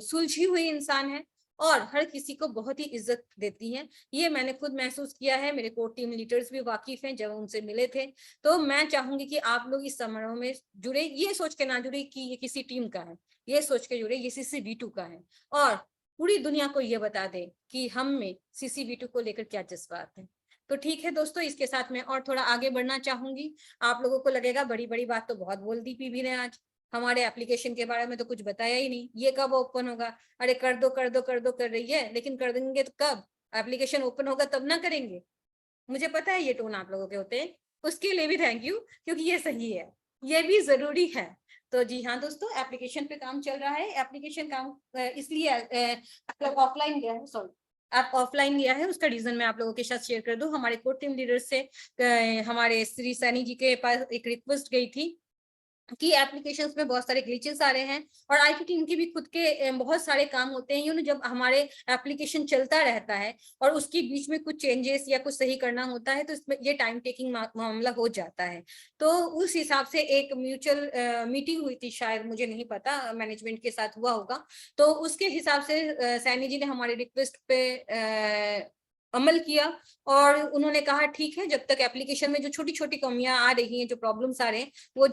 सुलझी हुई इंसान है और हर किसी को बहुत ही इज्जत देती हैं। ये मैंने खुद महसूस किया है, मेरे कोर टीम लीडर्स भी वाकिफ हैं, जब उनसे मिले थे। तो मैं चाहूंगी कि आप लोग इस समारोह में जुड़े, ये सोच के ना जुड़े कि ये किसी टीम का है, ये सोच के जुड़े ये CCV2 का है, और पूरी दुनिया को ये बता दे कि हम में CCV2 को लेकर क्या जज्बात है। तो ठीक है दोस्तों, इसके साथ मैं और थोड़ा आगे बढ़ना चाहूंगी। आप लोगों को लगेगा बड़ी बड़ी बात तो बहुत बोल दी पीवी ने आज, हमारे एप्लीकेशन के बारे में तो कुछ बताया ही नहीं, ये कब ओपन होगा, अरे कर दो कर दो कर दो कर रही है, लेकिन कर देंगे तो कब, एप्लीकेशन ओपन होगा तब ना करेंगे। मुझे पता है ये टोन आप लोगों के होते हैं, उसके लिए भी थैंक यू, क्योंकि ये सही है, ये भी जरूरी है। तो जी हाँ दोस्तों, एप्लीकेशन पे काम चल रहा है। एप्लीकेशन काम इसलिए ऑफलाइन गया है, सॉरी आप ऑफलाइन गया है, उसका रीजन मैं आप लोगों के साथ शेयर कर दूं। हमारे कोर टीम लीडर से हमारे श्री सैनी जी के पास एक रिक्वेस्ट गई थी कि एप्लीकेशंस में बहुत सारे ग्लिचेस आ रहे हैं, और आईटी टीम के भी खुद के बहुत सारे काम होते हैं, जब हमारे एप्लीकेशन चलता रहता है और उसके बीच में कुछ चेंजेस या कुछ सही करना होता है, तो इसमें ये टाइम टेकिंग मामला हो जाता है। तो उस हिसाब से एक म्यूचुअल मीटिंग हुई थी, शायद मुझे नहीं पता, मैनेजमेंट के साथ हुआ होगा। तो उसके हिसाब से सैनी जी ने हमारे रिक्वेस्ट पे अमल किया, और उन्होंने कहा ठीक है, जब तक एप्लीकेशन में जो छोटी छोटी कमियां आ रही हैं, जो प्रॉब्लम्स आ रहे हैं, वो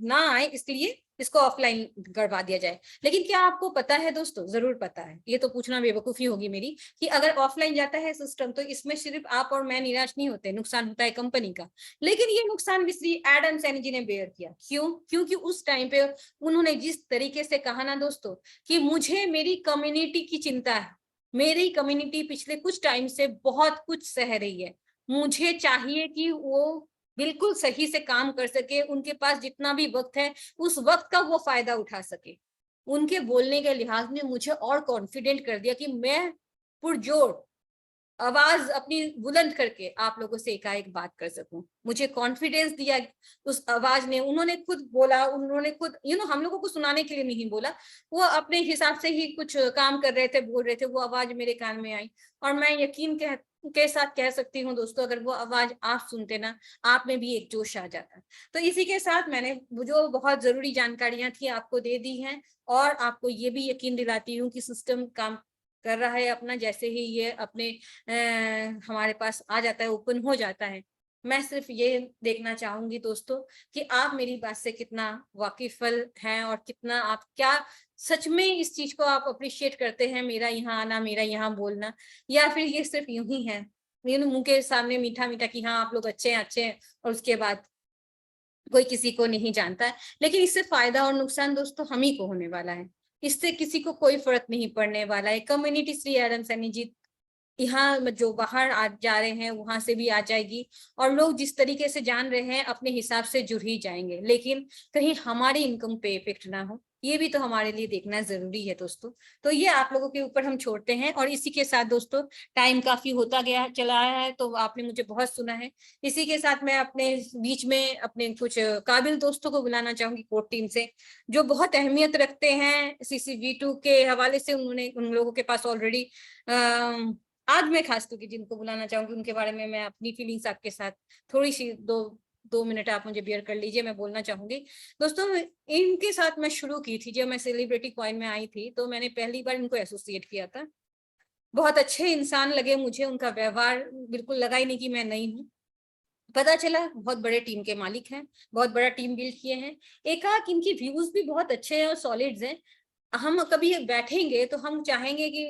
ना आए, इसलिए इसको ऑफलाइन करवा दिया जाए। लेकिन क्या आपको पता है दोस्तों, जरूर पता है, ये तो पूछना बेवकूफी होगी मेरी, कि अगर ऑफलाइन जाता है सिस्टम तो इसमें सिर्फ आप और मैं निराश नहीं होते, नुकसान होता है कंपनी का। लेकिन ये नुकसान भी श्री एडम सैनी जी ने बेयर किया। क्यों? क्योंकि उस टाइम पे उन्होंने जिस तरीके से कहा ना दोस्तों, कि मुझे मेरी कम्युनिटी की चिंता है, मेरी कम्युनिटी पिछले कुछ टाइम से बहुत कुछ सह रही है, मुझे चाहिए कि वो बिल्कुल सही से काम कर सके, उनके पास जितना भी वक्त है उस वक्त का वो फायदा उठा सके। उनके बोलने के लिहाज ने मुझे और कॉन्फिडेंट कर दिया कि मैं पुरजोर आवाज अपनी बुलंद करके आप लोगों से एकाएक बात कर सकूं। मुझे कॉन्फिडेंस दिया उस आवाज ने। उन्होंने खुद बोला, उन्होंने खुद हम लोगों को सुनाने के लिए नहीं बोला, वो अपने हिसाब से ही कुछ काम कर रहे थे, बोल रहे थे, वो आवाज मेरे कान में आई, और मैं यकीन के साथ कह सकती हूँ दोस्तों, अगर वो आवाज आप सुनते ना, आप में भी एक जोश आ जाता। तो इसी के साथ मैंने जो बहुत जरूरी जानकारियां थी आपको दे दी हैं, और आपको ये भी यकीन दिलाती हूँ कि सिस्टम काम कर रहा है अपना, जैसे ही ये अपने हमारे पास आ जाता है, ओपन हो जाता है। मैं सिर्फ ये देखना चाहूंगी दोस्तों कि आप मेरी बात से कितना वाकिफल हैं, और कितना आप क्या सच में इस चीज को आप अप्रिशिएट करते हैं, मेरा यहाँ आना, मेरा यहाँ बोलना, या फिर ये सिर्फ यूं ही है, मुंह के सामने मीठा मीठा कि हाँ आप लोग अच्छे हैं अच्छे हैं, और उसके बाद कोई किसी को नहीं जानता है। लेकिन इससे फायदा और नुकसान दोस्तों हम ही को होने वाला है, इससे किसी को कोई फर्क नहीं पड़ने वाला है। कम्युनिटी श्री एडम सैनी जी यहाँ जो बाहर आ जा रहे हैं वहां से भी आ जाएगी, और लोग जिस तरीके से जान रहे हैं अपने हिसाब से जुड़ ही जाएंगे, लेकिन कहीं हमारी इनकम पे इफेक्ट ना हो, ये भी तो हमारे लिए देखना जरूरी है दोस्तों। तो ये आप लोगों के ऊपर हम छोड़ते हैं, और इसी के साथ दोस्तों टाइम काफी होता गया चला है, तो आपने मुझे बहुत सुना है। इसी के साथ मैं अपने बीच में अपने कुछ काबिल दोस्तों को बुलाना चाहूंगी कोर टीम से, जो बहुत अहमियत रखते हैं CCV2 के हवाले से। उन्होंने उन लोगों के पास ऑलरेडी आज मैं खास करके जिनको बुलाना चाहूंगी उनके बारे में मैं अपनी फीलिंग्स आपके साथ थोड़ी सी दो मिनट आप मुझे बियर कर लीजिए, मैं बोलना चाहूंगी दोस्तों। इनके साथ मैं शुरू की थी, जब मैं सेलिब्रिटी कॉइन में आई थी, तो मैंने पहली बार इनको एसोसिएट किया था। बहुत अच्छे इंसान लगे मुझे, उनका व्यवहार बिल्कुल लगा ही नहीं कि मैं नई हूँ। पता चला बहुत बड़े टीम के मालिक हैं, बहुत बड़ा टीम बिल्ड किए हैं, एकाक इनकी व्यूज भी बहुत अच्छे हैं और सॉलिड्स हैं। हम कभी बैठेंगे तो हम चाहेंगे कि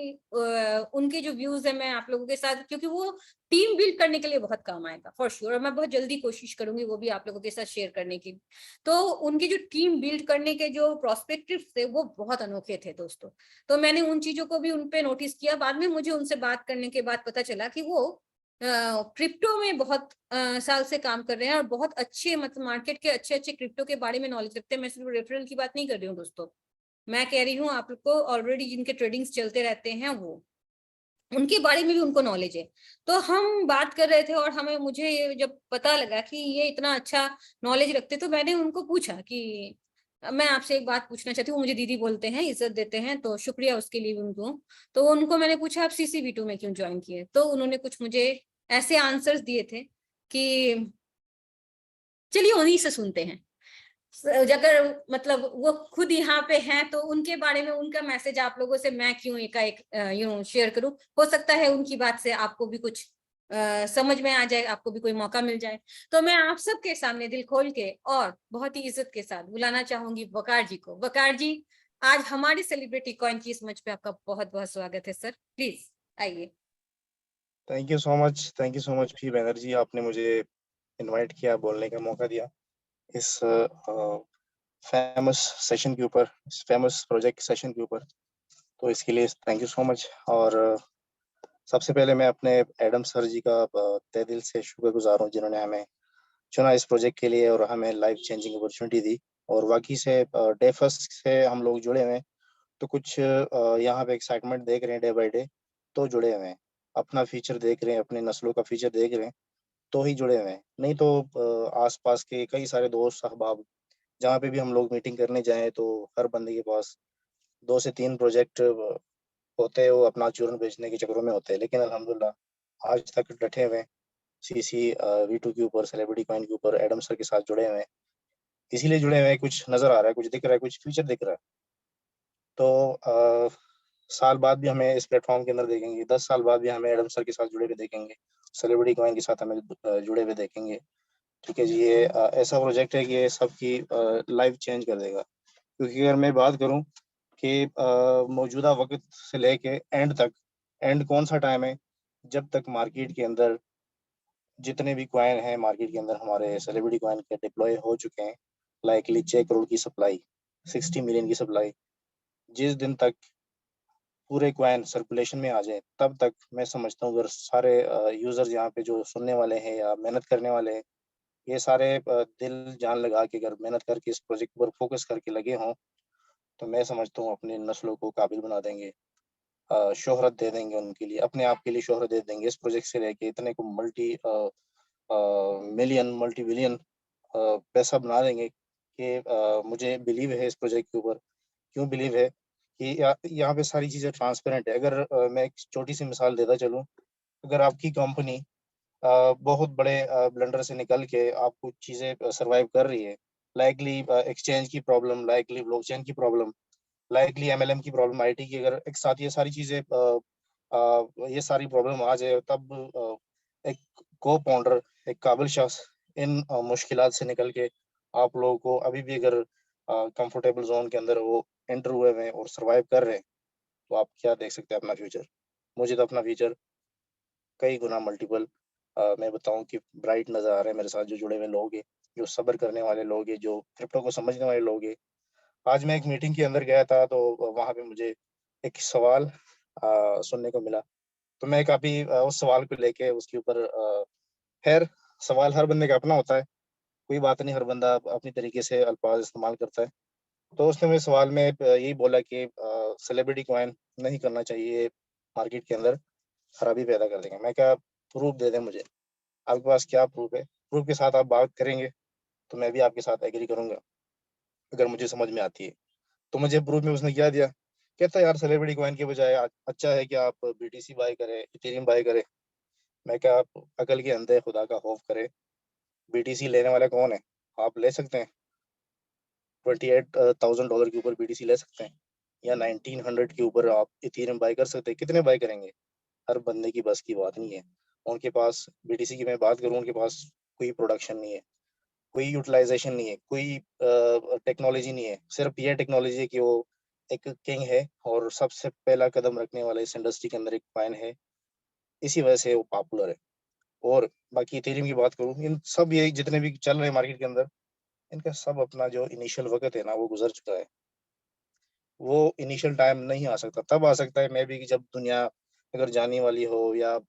उनके जो व्यूज है मैं आप लोगों के साथ, क्योंकि वो टीम बिल्ड करने के लिए बहुत काम आएगा फॉर श्योर, और मैं बहुत जल्दी कोशिश करूंगी वो भी आप लोगों के साथ शेयर करने की। तो उनके जो टीम बिल्ड करने के जो प्रोस्पेक्टिव थे वो बहुत अनोखे थे दोस्तों। तो मैंने उन चीजों को भी उनपे नोटिस किया। बाद में मुझे उनसे बात करने के बाद पता चला कि वो क्रिप्टो में बहुत साल से काम कर रहे हैं, और बहुत अच्छे मतलब मार्केट के अच्छे अच्छे क्रिप्टो के बारे में नॉलेज रखते हैं। मैं सिर्फ रेफरल की बात नहीं कर रही हूँ दोस्तों, मैं कह रही हूँ आपको ऑलरेडी जिनके ट्रेडिंग्स चलते रहते हैं वो, उनके बारे में भी उनको नॉलेज है। तो हम बात कर रहे थे, और मुझे जब पता लगा कि ये इतना अच्छा नॉलेज रखते, तो मैंने उनको पूछा कि मैं आपसे एक बात पूछना चाहती हूँ, मुझे दीदी बोलते हैं, इज्जत देते हैं, तो शुक्रिया उसके लिए भी उनको। तो उनको मैंने पूछा आप CCV2 में क्यों ज्वाइन किए, तो उन्होंने कुछ मुझे ऐसे आंसर्स दिए थे कि चलिए उन्हीं से सुनते हैं। अगर मतलब वो खुद यहाँ पे हैं तो उनके बारे में उनका मैसेज आप लोगों से मैं क्यों एक शेयर करूं। हो सकता है उनकी बात से आपको भी कुछ समझ में आ जाए, आपको भी कोई मौका मिल जाए। तो मैं आप सबके सामने दिल खोल के और बहुत ही इज्जत के साथ बुलाना चाहूंगी वकार जी को। वकार जी, आज हमारी सेलिब्रिटी कॉइन की इस मंच पे आपका बहुत बहुत स्वागत है सर, प्लीज आइए।
Thank you so much P Banerjee, आपने मुझे इनवाइट किया, बोलने का मौका दिया इस फेमस सेशन के ऊपर, इस फेमस प्रोजेक्ट सेशन के ऊपर। तो इसके लिए थैंक यू सो मच। और सबसे पहले मैं अपने एडम सर जी का तहे दिल से शुक्रगुजार हूँ, जिन्होंने हमें चुना इस प्रोजेक्ट के लिए और हमें लाइफ चेंजिंग अपॉर्चुनिटी दी। और वाकई से डे फर्स्ट से हम लोग जुड़े हुए हैं, तो कुछ यहाँ पे एक्साइटमेंट देख रहे हैं डे बाय डे, तो जुड़े हुए हैं। अपना फ्यूचर देख रहे हैं, अपने नस्लों का फ्यूचर देख रहे हैं, तो ही जुड़े हुए हैं। नहीं तो आसपास के कई सारे दोस्त अहबाब, जहाँ पे भी हम लोग मीटिंग करने जाएं, तो हर बंदे के पास 2 से 3 प्रोजेक्ट होते हैं, वो अपना चूरन बेचने के चक्करों में होते हैं। लेकिन अल्हम्दुलिल्लाह आज तक डटे हुए हैं, CC V2 के ऊपर, सेलिब्रिटी कॉइन के ऊपर एडम सर के साथ जुड़े हुए हैं। इसीलिए जुड़े हुए हैं, कुछ नजर आ रहा है, कुछ दिख रहा है, कुछ फ्यूचर दिख रहा है। तो साल बाद भी हमें इस प्लेटफॉर्म के अंदर देखेंगे, 10 साल बाद भी हमें एडम सर के साथ जुड़े हुए देखेंगे, सेलिब्रिटी कॉइन के साथ हमें जुड़े हुए देखेंगे। ठीक है जी, ये ऐसा प्रोजेक्ट है कि ये सबकी लाइफ चेंज कर देगा। क्योंकि अगर मैं बात करूं कि मौजूदा वक्त से लेके एंड तक, एंड कौन सा टाइम है जब तक मार्केट के अंदर जितने भी कॉइन हैं, मार्केट के अंदर हमारे सेलिब्रिटी कॉइन के डिप्लॉय हो चुके हैं, लाइकली 6 करोड़ की सप्लाई, 60 मिलियन की सप्लाई, जिस दिन तक पूरे कॉइन सर्कुलेशन में आ जाए, तब तक मैं समझता हूँ अगर सारे यूजर्स यहाँ पे जो सुनने वाले हैं या मेहनत करने वाले हैं, ये सारे दिल जान लगा के अगर मेहनत करके इस प्रोजेक्ट पर फोकस करके लगे हों, तो मैं समझता हूँ अपनी नस्लों को काबिल बना देंगे, शोहरत दे देंगे, उनके लिए, अपने आप के लिए शोहरत दे देंगे। इस प्रोजेक्ट से लेके इतने को मल्टी मिलियन, मल्टी बिलियन पैसा बना देंगे कि मुझे बिलीव है इस प्रोजेक्ट के ऊपर। क्यों बिलीव है कि यहाँ पे सारी चीज़ें ट्रांसपेरेंट है। अगर मैं एक छोटी सी मिसाल देता चलूँ, अगर आपकी कंपनी बहुत बड़े ब्लंडर से निकल के आप कुछ चीज़ें सरवाइव कर रही है, लाइकली एक्सचेंज की प्रॉब्लम, लाइकली ब्लॉकचेन की प्रॉब्लम, लाइकली MLM की प्रॉब्लम, IT की, अगर एक साथ ये सारी चीज़ें ये सारी प्रॉब्लम आ जाए, तब एक को पाउंडर, एक काबिल शख्स इन मुश्किलात से निकल के आप लोगों को अभी भी अगर कंफर्टेबल जोन के अंदर वो एंटर हुए हैं और सरवाइव कर रहे हैं, तो आप क्या देख सकते हैं अपना फ्यूचर। मुझे तो अपना फ्यूचर कई गुना मल्टीपल मैं बताऊं कि ब्राइट नजर आ रहे हैं मेरे साथ जो जुड़े हुए लोग हैं, जो सब्र करने वाले लोग हैं, जो क्रिप्टो को समझने वाले लोग हैं। आज मैं एक मीटिंग के अंदर गया था, तो वहां पे मुझे एक सवाल सुनने को मिला। तो मैं काफी उस सवाल को लेके उसके ऊपर खैर, सवाल हर बंदे का अपना होता है, कोई बात नहीं, हर बंदा अपनी तरीके से अल्फाज इस्तेमाल करता है। तो उसने मेरे सवाल में यही बोला कि सेलिब्रिटी कॉइन नहीं करना चाहिए, मार्केट के अंदर खराबी पैदा कर देंगे। मैं क्या, प्रूफ दे दें मुझे, आपके पास क्या प्रूफ है? प्रूफ के साथ आप बात करेंगे तो मैं भी आपके साथ एग्री करूंगा, अगर मुझे समझ में आती है। तो मुझे प्रूफ में उसने क्या दिया, कहता यार सेलिब्रिटी कॉइन के बजाय अच्छा है कि आप BTC बाय करें, इथेरियम बाय करें। मैं क्या, आप अकल के अंधे, खुदा का खौफ करें। BTC लेने वाला कौन है? आप ले सकते हैं, $28,000 के ऊपर BTC ले सकते हैं, या 1900 के ऊपर आप इथेरियम बाय कर सकते हैं। कितने बाय करेंगे? हर बंदे की बस की बात नहीं है। उनके पास BTC की मैं बात करूं, उनके पास कोई प्रोडक्शन नहीं है, कोई यूटिलाइजेशन नहीं है, कोई टेक्नोलॉजी नहीं है। सिर्फ ये टेक्नोलॉजी है कि वो एक किंग है और सबसे पहला कदम रखने वाला इस इंडस्ट्री के अंदर एक कॉइन है, इसी वजह से वो पॉपुलर है। और बाकी इथेरियम की बात करूं, इन सब ये जितने भी चल रहे हैं मार्केट के अंदर, इनका सब अपना जो इनिशियल वक्त है ना, वो गुजर चुका है। वो इनिशियल टाइम नहीं आ सकता, तब आ सकता है मे बी कि जब दुनिया अगर जाने वाली हो, या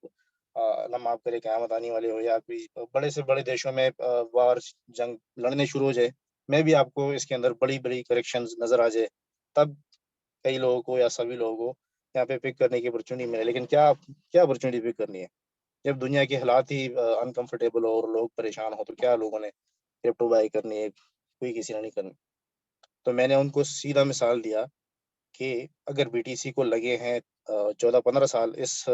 अल्लाह माफ करे क़यामत आने वाली हो, या कोई बड़े से बड़े देशों में वार, जंग लड़ने शुरू हो जाए, मे बी आपको इसके अंदर बड़ी बड़ी करेक्शंस नजर आ जाए। तब कई लोगों को या सभी लोगों को यहाँ पे पिक करने की अपॉर्चुनिटी मिले। लेकिन क्या क्या अपॉर्चुनिटी पिक करनी है जब दुनिया के हालात ही अनकंफर्टेबल हो और लोग परेशान हो? तो क्या लोगों ने क्रिप्टो बाय करनी है? कोई किसी ने नहीं करनी। तो मैंने उनको सीधा मिसाल दिया कि अगर बीटीसी को लगे हैं 14-15 साल इस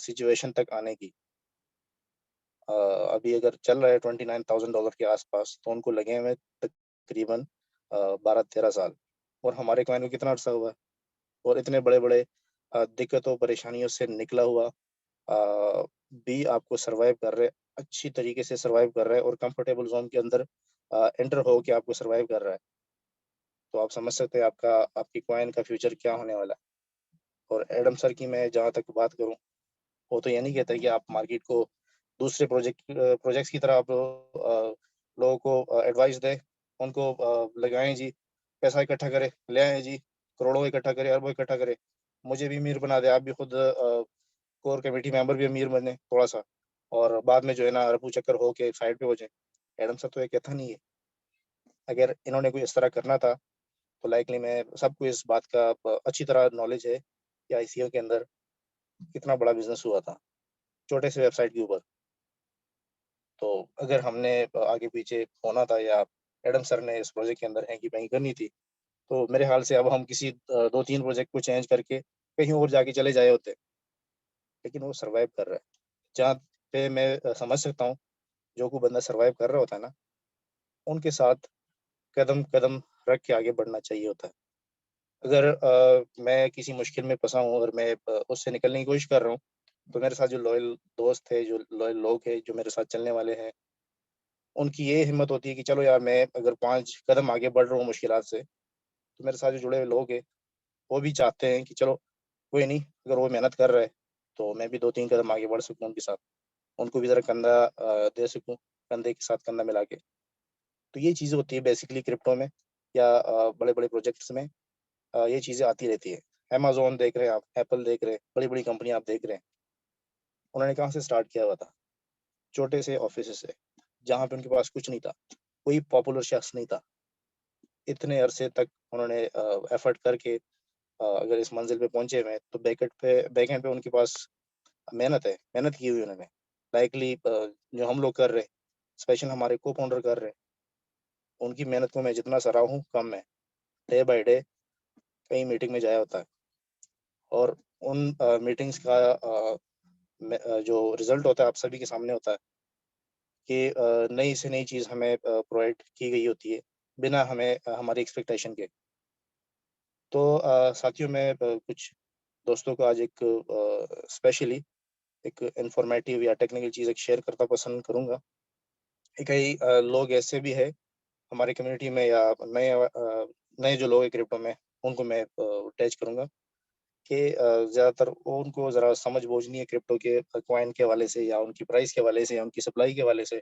सिचुएशन तक आने की, अभी अगर चल रहा है $29,000 के आसपास, तो उनको लगे हुए तकरीबन 12-13 साल, और हमारे कॉइन को कितना अरसा हुआ है, और इतने बड़े-बड़े दिक्कतों परेशानियों से निकला हुआ भी आपको सर्वाइव कर रहे, अच्छी तरीके से सर्वाइव कर रहा है और कंफर्टेबल ज़ोन के अंदर एंटर हो के आपको सर्वाइव कर रहा है। तो आप समझ सकते हैं आपकी कॉइन का फ्यूचर क्या होने वाला है। और एडम सर की मैं जहाँ तक बात करूँ, वो तो ये नहीं कहता कि आप मार्केट को दूसरे प्रोजेक्ट्स की तरह आप लोगों को एडवाइस दें, उनको लगाएँ जी, पैसा इकट्ठा करें, ले आएँ जी, करोड़ों इकट्ठा करें, अरबों इकट्ठा करें, मुझे भी अमीर बना दें, आप भी खुद कोर कमेटी मेंबर भी अमीर बने थोड़ा-सा, और बाद में जो है ना रफू चक्कर हो के साइड पे हो जाएँ। एडम सर तो ये कहता नहीं है। अगर इन्होंने कोई इस तरह करना था, तो लाइकली मैं सबको इस बात का अच्छी तरह नॉलेज है कि आईसीओ के अंदर कितना बड़ा बिज़नेस हुआ था, छोटे से वेबसाइट के ऊपर। तो अगर हमने आगे-पीछे होना था, या एडम सर ने इस प्रोजेक्ट के अंदर हैंकी-पैंकी करनी थी, तो मेरे ख़्याल से अब हम किसी 2-3 प्रोजेक्ट को चेंज करके कहीं और जाके चले जाए होते। लेकिन वो सर्वाइव कर रहा है। जहाँ पे मैं समझ सकता हूँ, जो कोई बंदा सर्वाइव कर रहा होता है ना, उनके साथ कदम-कदम रख के आगे बढ़ना चाहिए होता है। अगर मैं किसी मुश्किल में फँसा हूँ और मैं उससे निकलने की कोशिश कर रहा हूँ, तो मेरे साथ जो लॉयल दोस्त है, जो लॉयल लोग हैं, जो मेरे साथ चलने वाले हैं, उनकी ये हिम्मत होती है कि चलो यार, मैं अगर 5 कदम आगे बढ़ रहा हूँ मुश्किलात से, तो मेरे साथ जो जुड़े हुए लोग हैं, वो भी चाहते हैं कि चलो कोई नहीं, अगर वो मेहनत कर रहा है, तो मैं भी 2-3 कदम आगे बढ़ सकूँ उनके साथ। उनको भी ज़रा कंधा दे सकूँ, कंधे के साथ कंधा मिला के। तो ये चीज़ें होती है बेसिकली क्रिप्टो में, या बड़े-बड़े प्रोजेक्ट्स में ये चीज़ें आती रहती है। अमेज़न देख रहे हैं आप, एप्पल देख रहे हैं, बड़ी-बड़ी कंपनी आप देख रहे हैं। उन्होंने कहाँ से स्टार्ट किया हुआ था? छोटे से ऑफ़िस से, जहाँ पे उनके पास कुछ नहीं था, कोई पॉपुलर शख्स नहीं था। इतने अरसे तक उन्होंने एफ़र्ट करके अगर इस मंज़िल पे पहुँचे हुए हैं, तो बैकएंड पे उनके पास मेहनत है, मेहनत की हुई है उन्होंने। लाइकली जो हम लोग कर रहे हैं, स्पेशल हमारे को-फाउंडर कर रहे हैं, उनकी मेहनत को मैं जितना सराहूँ कम है। डे बाय डे कई मीटिंग में जाया होता है, और उन मीटिंग्स का जो रिज़ल्ट होता है आप सभी के सामने होता है कि नई से नई चीज़ हमें प्रोवाइड की गई होती है, बिना हमें हमारी एक्सपेक्टेशन के। तो साथियों, मैं कुछ दोस्तों को आज एक स्पेशली एक इन्फॉर्मेटिव या टेक्निकल चीज़ एक शेयर करना पसंद करूँगा। कई लोग ऐसे भी हैं हमारी कम्युनिटी में, या नए जो लोग हैं क्रिप्टो में, उनको मैं टच करूँगा कि ज़्यादातर उनको ज़रा समझ-बूझ नहीं है क्रिप्टो के कॉइन के हवाले से, या उनकी प्राइस के हवाले से, या उनकी सप्लाई के हवाले से।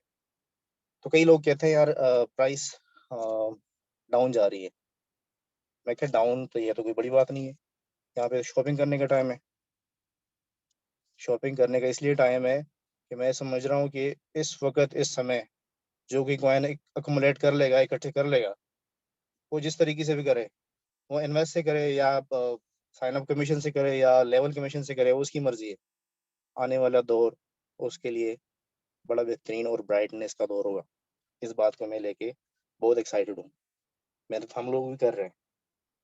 तो कई लोग कहते हैं यार, प्राइस डाउन जा रही है। मैं कहा डाउन तो ये तो कोई बड़ी बात नहीं है। यहाँ पे शॉपिंग करने का टाइम है। शॉपिंग करने का इसलिए टाइम है कि मैं समझ रहा हूँ कि इस वक़्त, इस समय जो भी कॉइन एक्युमुलेट कर लेगा, इकट्ठे कर लेगा, वो जिस तरीके से भी करे, वो इन्वेस्ट से करे, या साइन अप कमीशन से करे, या लेवल कमीशन से करे, वो उसकी मर्ज़ी है। आने वाला दौर उसके लिए बड़ा बेहतरीन और ब्राइटनेस का दौर होगा। इस बात को मैं लेके बहुत एक्साइटेड हूँ। मेहनत हम लोग भी कर रहे हैं।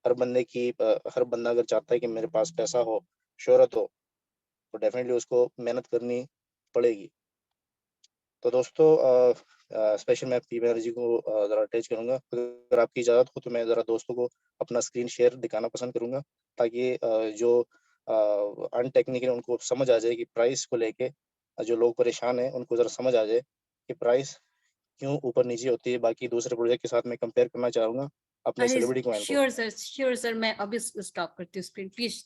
हर बंदा अगर चाहता है कि मेरे पास पैसा हो, शोहरत हो, तो डेफ़िनेटली उसको मेहनत करनी पड़ेगी। तो दोस्तों, स्पेशल मैं पी बैनर्जी को ज़रा अटैच करूँगा। अगर आपकी इजाज़त हो, तो मैं ज़रा दोस्तों को अपना स्क्रीन शेयर दिखाना पसंद करूँगा, ताकि जो अनटेक्निकल उनको समझ आ जाए कि प्राइस को लेके जो लोग परेशान हैं, उनको ज़रा समझ आ जाए कि प्राइस क्यों ऊपर-नीचे होती है। बाकी दूसरे प्रोजेक्ट के साथ मैं कंपेयर करना चाहूँगा अपने
अरे
सेलिब्रिटी कॉइन को।
श्योर सर, मैं अभी स्टॉप करती हूँ screen please.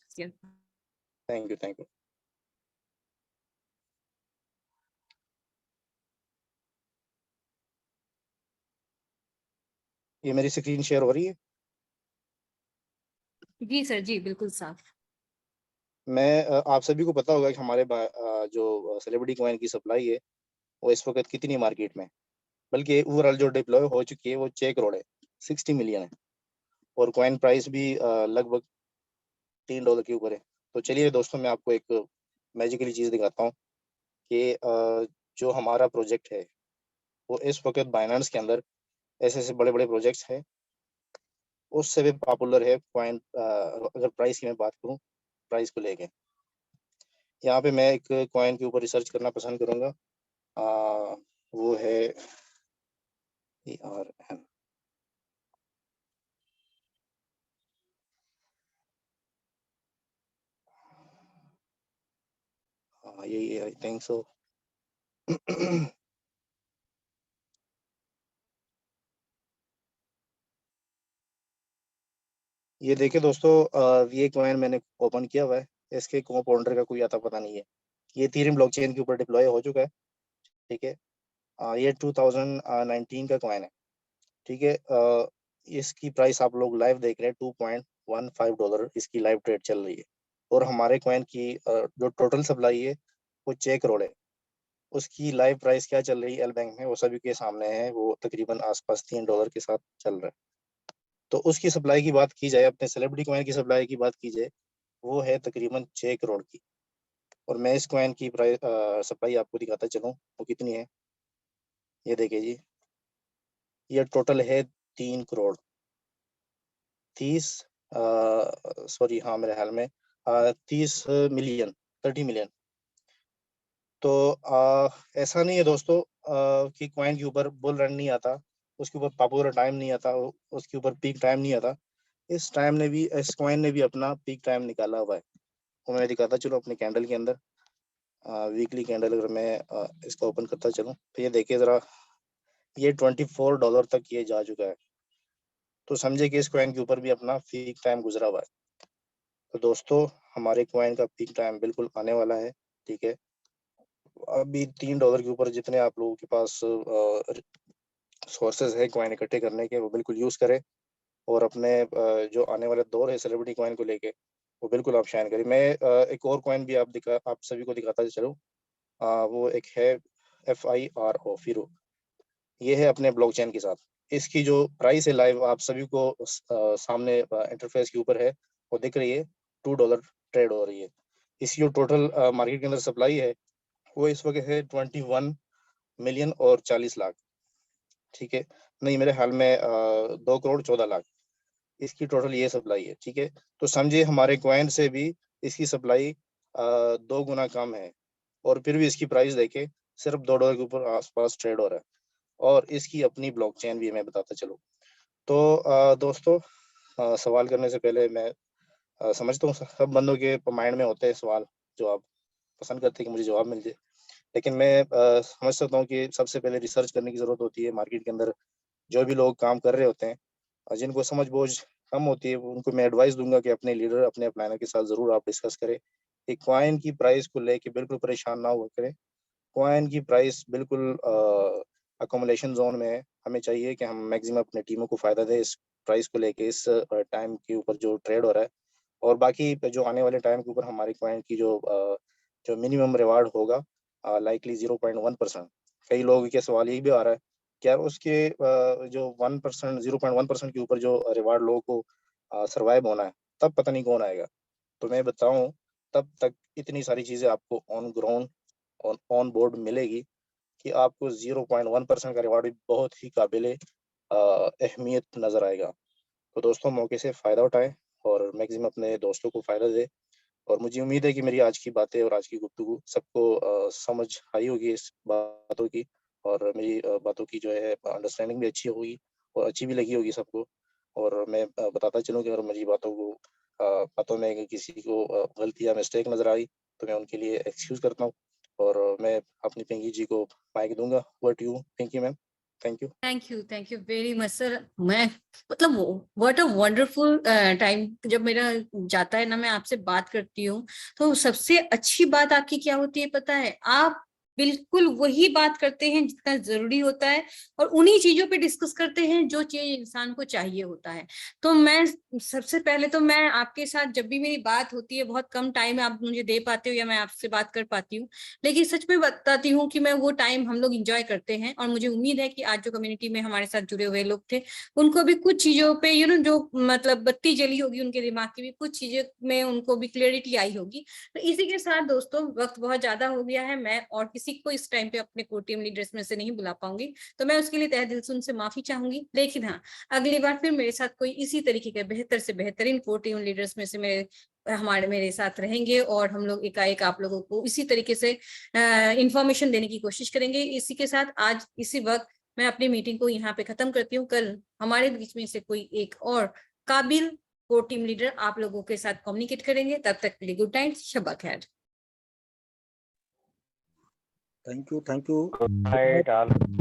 Thank you, thank you. ये मेरी स्क्रीन शेयर हो रही है?
जी सर, जी बिल्कुल साफ।
आप सभी को पता होगा कि जो सेलिब्रिटी कॉइन की सप्लाई है, वो इस वक़्त कितनी है मार्केट में? बल्कि ओवरऑल जो डिप्लॉय हो चुकी है, वो 6 करोड़ है, 60 मिलियन है, और कॉइन प्राइस भी लगभग $3 के ऊपर है। तो चलिए दोस्तों, मैं आपको एक मैजिकली चीज़ दिखाता हूँ कि जो हमारा प्रोजेक्ट है, वो इस वक़्त बाइनेंस के अंदर ऐसे-ऐसे बड़े-बड़े प्रोजेक्ट्स हैं, उससे भी पॉपुलर है कॉइन। अगर प्राइस की मैं बात करूं, प्राइस को लेके यहाँ पे मैं एक कॉइन के ऊपर रिसर्च करना पसंद करूंगा। वो है ERN। हाँ यही है, आई थिंक सो। ये देखिए दोस्तों, ये कॉइन मैंने ओपन किया हुआ है। इसके को-फाउंडर का कोई आता पता नहीं है। ये इथेरियम ब्लॉकचेन के ऊपर डिप्लॉय हो चुका है। ठीक है। ये 2019 का कॉइन है। ठीक है। इसकी प्राइस आप लोग लाइव देख रहे हैं, $2.15 इसकी लाइव ट्रेड चल रही है। और हमारे कॉइन की जो टोटल सप्लाई है वो 6 करोड़ है। उसकी लाइव प्राइस क्या चल रही है एल बैंक में, वो सभी के सामने है। वो तकरीबन आसपास $3 के साथ चल रहा है। तो उसकी सप्लाई की बात की जाए, अपने सेलिब्रिटी कॉइन की सप्लाई की बात की जाए, वो है तकरीबन 6 करोड़ की। और मैं इस कॉइन की प्राइस सप्लाई आपको दिखाता चलूँ वो कितनी है। ये देखिए जी, ये टोटल है 3 करोड़ 30, सॉरी हाँ मेरे ख्याल में 30 मिलियन, 30 मिलियन। तो ऐसा नहीं है दोस्तों कि कॉइन के ऊपर बुल रन नहीं आता, उसके ऊपर पॉपुलर टाइम नहीं आता, उसके ऊपर पीक टाइम नहीं आता। इस कॉइन ने भी अपना पीक टाइम निकाला हुआ है। वो मैं दिखाता चलो अपने कैंडल के अंदर। वीकली कैंडल अगर मैं इसका ओपन करता चलूँ तो ये देखिए ज़रा, ये $24 तक ये जा चुका है। तो समझे कि इस कॉइन के ऊपर भी अपना पीक टाइम गुजरा हुआ है। तो दोस्तों हमारे कॉइन का पीक टाइम बिल्कुल आने वाला है। ठीक है। अभी $3 के ऊपर जितने आप लोगों के पास सोर्सेज है कॉइन इकट्ठे करने के, वो बिल्कुल यूज़ करें। और अपने जो आने वाला दौर है सेलिब्रिटी कॉइन को लेके, वो बिल्कुल आप शाइन करें। मैं एक और कॉइन भी आप सभी को दिखाता चलूँ। वो एक है FIRO, फिरो। ये है अपने ब्लॉकचेन के साथ। इसकी जो प्राइस है लाइव आप सभी को सामने इंटरफेस के ऊपर है, वो दिख रही है। $2 ट्रेड हो रही है। इसकी जो टोटल मार्केट के अंदर सप्लाई है वो इस वक्त है 21 मिलियन और 40 लाख। ठीक है। नहीं, मेरे हाल में 2 करोड़ 14 लाख इसकी टोटल ये सप्लाई है। ठीक है। तो समझिए हमारे कॉइन से भी इसकी सप्लाई 2 गुना कम है। और फिर भी इसकी प्राइस देखे सिर्फ $2 के ऊपर आसपास ट्रेड हो रहा है। और इसकी अपनी ब्लॉकचेन भी मैं बताता चलूँ। तो दोस्तों सवाल करने से पहले मैं समझता हूँ सब बंदों के माइंड में होते हैं सवाल, जो आप पसंद करते हैं कि मुझे जवाब मिल जाए। लेकिन मैं समझ सकता हूँ कि सबसे पहले रिसर्च करने की ज़रूरत होती है। मार्केट के अंदर जो भी लोग काम कर रहे होते हैं, जिनको समझ बूझ कम होती है, उनको मैं एडवाइस दूंगा कि अपने लीडर, अपने प्लानर के साथ ज़रूर आप डिस्कस करें कि कॉइन की प्राइस को लेके बिल्कुल परेशान ना हुआ करें। कॉइन की प्राइस बिल्कुल अकोमोडेशन जोन में है। हमें चाहिए कि हम मैक्सिमम अपने टीमों को फ़ायदा दें इस प्राइस को लेके, इस टाइम के ऊपर जो ट्रेड हो रहा है। और बाकी जो आने वाले टाइम के ऊपर हमारी कॉइन की जो मिनिमम रिवार्ड होगा, लाइकली 0.1%। कई लोगों के सवाल ये भी आ रहा है कि यार उसके जो 1%, 0.1% के ऊपर जो रिवार्ड लोगों को सर्वाइव होना है, तब पता नहीं कौन आएगा। तो मैं बताऊं, तब तक इतनी सारी चीज़ें आपको ऑन ग्राउंड और ऑन बोर्ड मिलेगी कि आपको 0.1% का रिवार्ड भी बहुत ही काबिल अहमियत नज़र आएगा। तो दोस्तों मौके से फ़ायदा उठाएं और मैक्सिमम अपने दोस्तों को फ़ायदा दें। और मुझे उम्मीद है कि मेरी आज की बातें और आज की गुफ्तगू सबको समझ आई होगी इस बातों की। और मेरी बातों की जो है अंडरस्टैंडिंग भी अच्छी होगी और अच्छी भी लगी होगी सबको। और मैं बताता चलूँ कि अगर मेरी बातों में अगर किसी को गलती या मिस्टेक नज़र आई तो मैं उनके लिए एक्सक्यूज़ करता हूँ। और मैं अपनी पिंकी जी को माइक दूंगा। Over to you Pinky ma'am. Thank you.
Thank you very much sir. मैं मतलब व्हाट अ वंडरफुल टाइम जब मेरा जाता है ना, मैं आपसे बात करती हूँ तो सबसे अच्छी बात आपकी क्या होती है पता है? आप बिल्कुल वही बात करते हैं जितना जरूरी होता है और उन्हीं चीजों पे डिस्कस करते हैं जो चीज इंसान को चाहिए होता है। तो मैं सबसे पहले तो मैं आपके साथ जब भी मेरी बात होती है, बहुत कम टाइम आप मुझे दे पाते हो या मैं आपसे बात कर पाती हूँ, लेकिन सच में बताती हूँ कि मैं वो टाइम हम लोग एंजॉय करते हैं। और मुझे उम्मीद है कि आज जो कम्युनिटी में हमारे साथ जुड़े हुए लोग थे उनको भी कुछ चीजों पे जो मतलब बत्ती जली होगी उनके दिमाग की भी, कुछ चीजें में उनको भी क्लियरिटी आई होगी। तो इसी के साथ दोस्तों वक्त बहुत ज्यादा हो गया है, मैं और किसी किसी को इस टाइम पे अपने कोर टीम लीडर्स में से नहीं बुला पाऊंगी, तो मैं उसके लिए तहे दिल से उनसे माफी चाहूंगी। लेकिन हाँ, अगली बार फिर मेरे साथ कोई इसी तरीके के बेहतर से बेहतरीन कोर टीम लीडर्स में से मेरे साथ रहेंगे और हम लोग एकाएक आप लोगों को इसी तरीके से इंफॉर्मेशन देने की कोशिश करेंगे। इसी के साथ आज इसी वक्त मैं अपनी मीटिंग को यहाँ पे खत्म करती हूँ। कल हमारे बीच में से कोई एक और काबिल कोर टीम लीडर आप लोगों के साथ कम्युनिकेट करेंगे। तब तक के लिए गुड नाइट, शब्बा खैर।
Thank you.
Good night, all.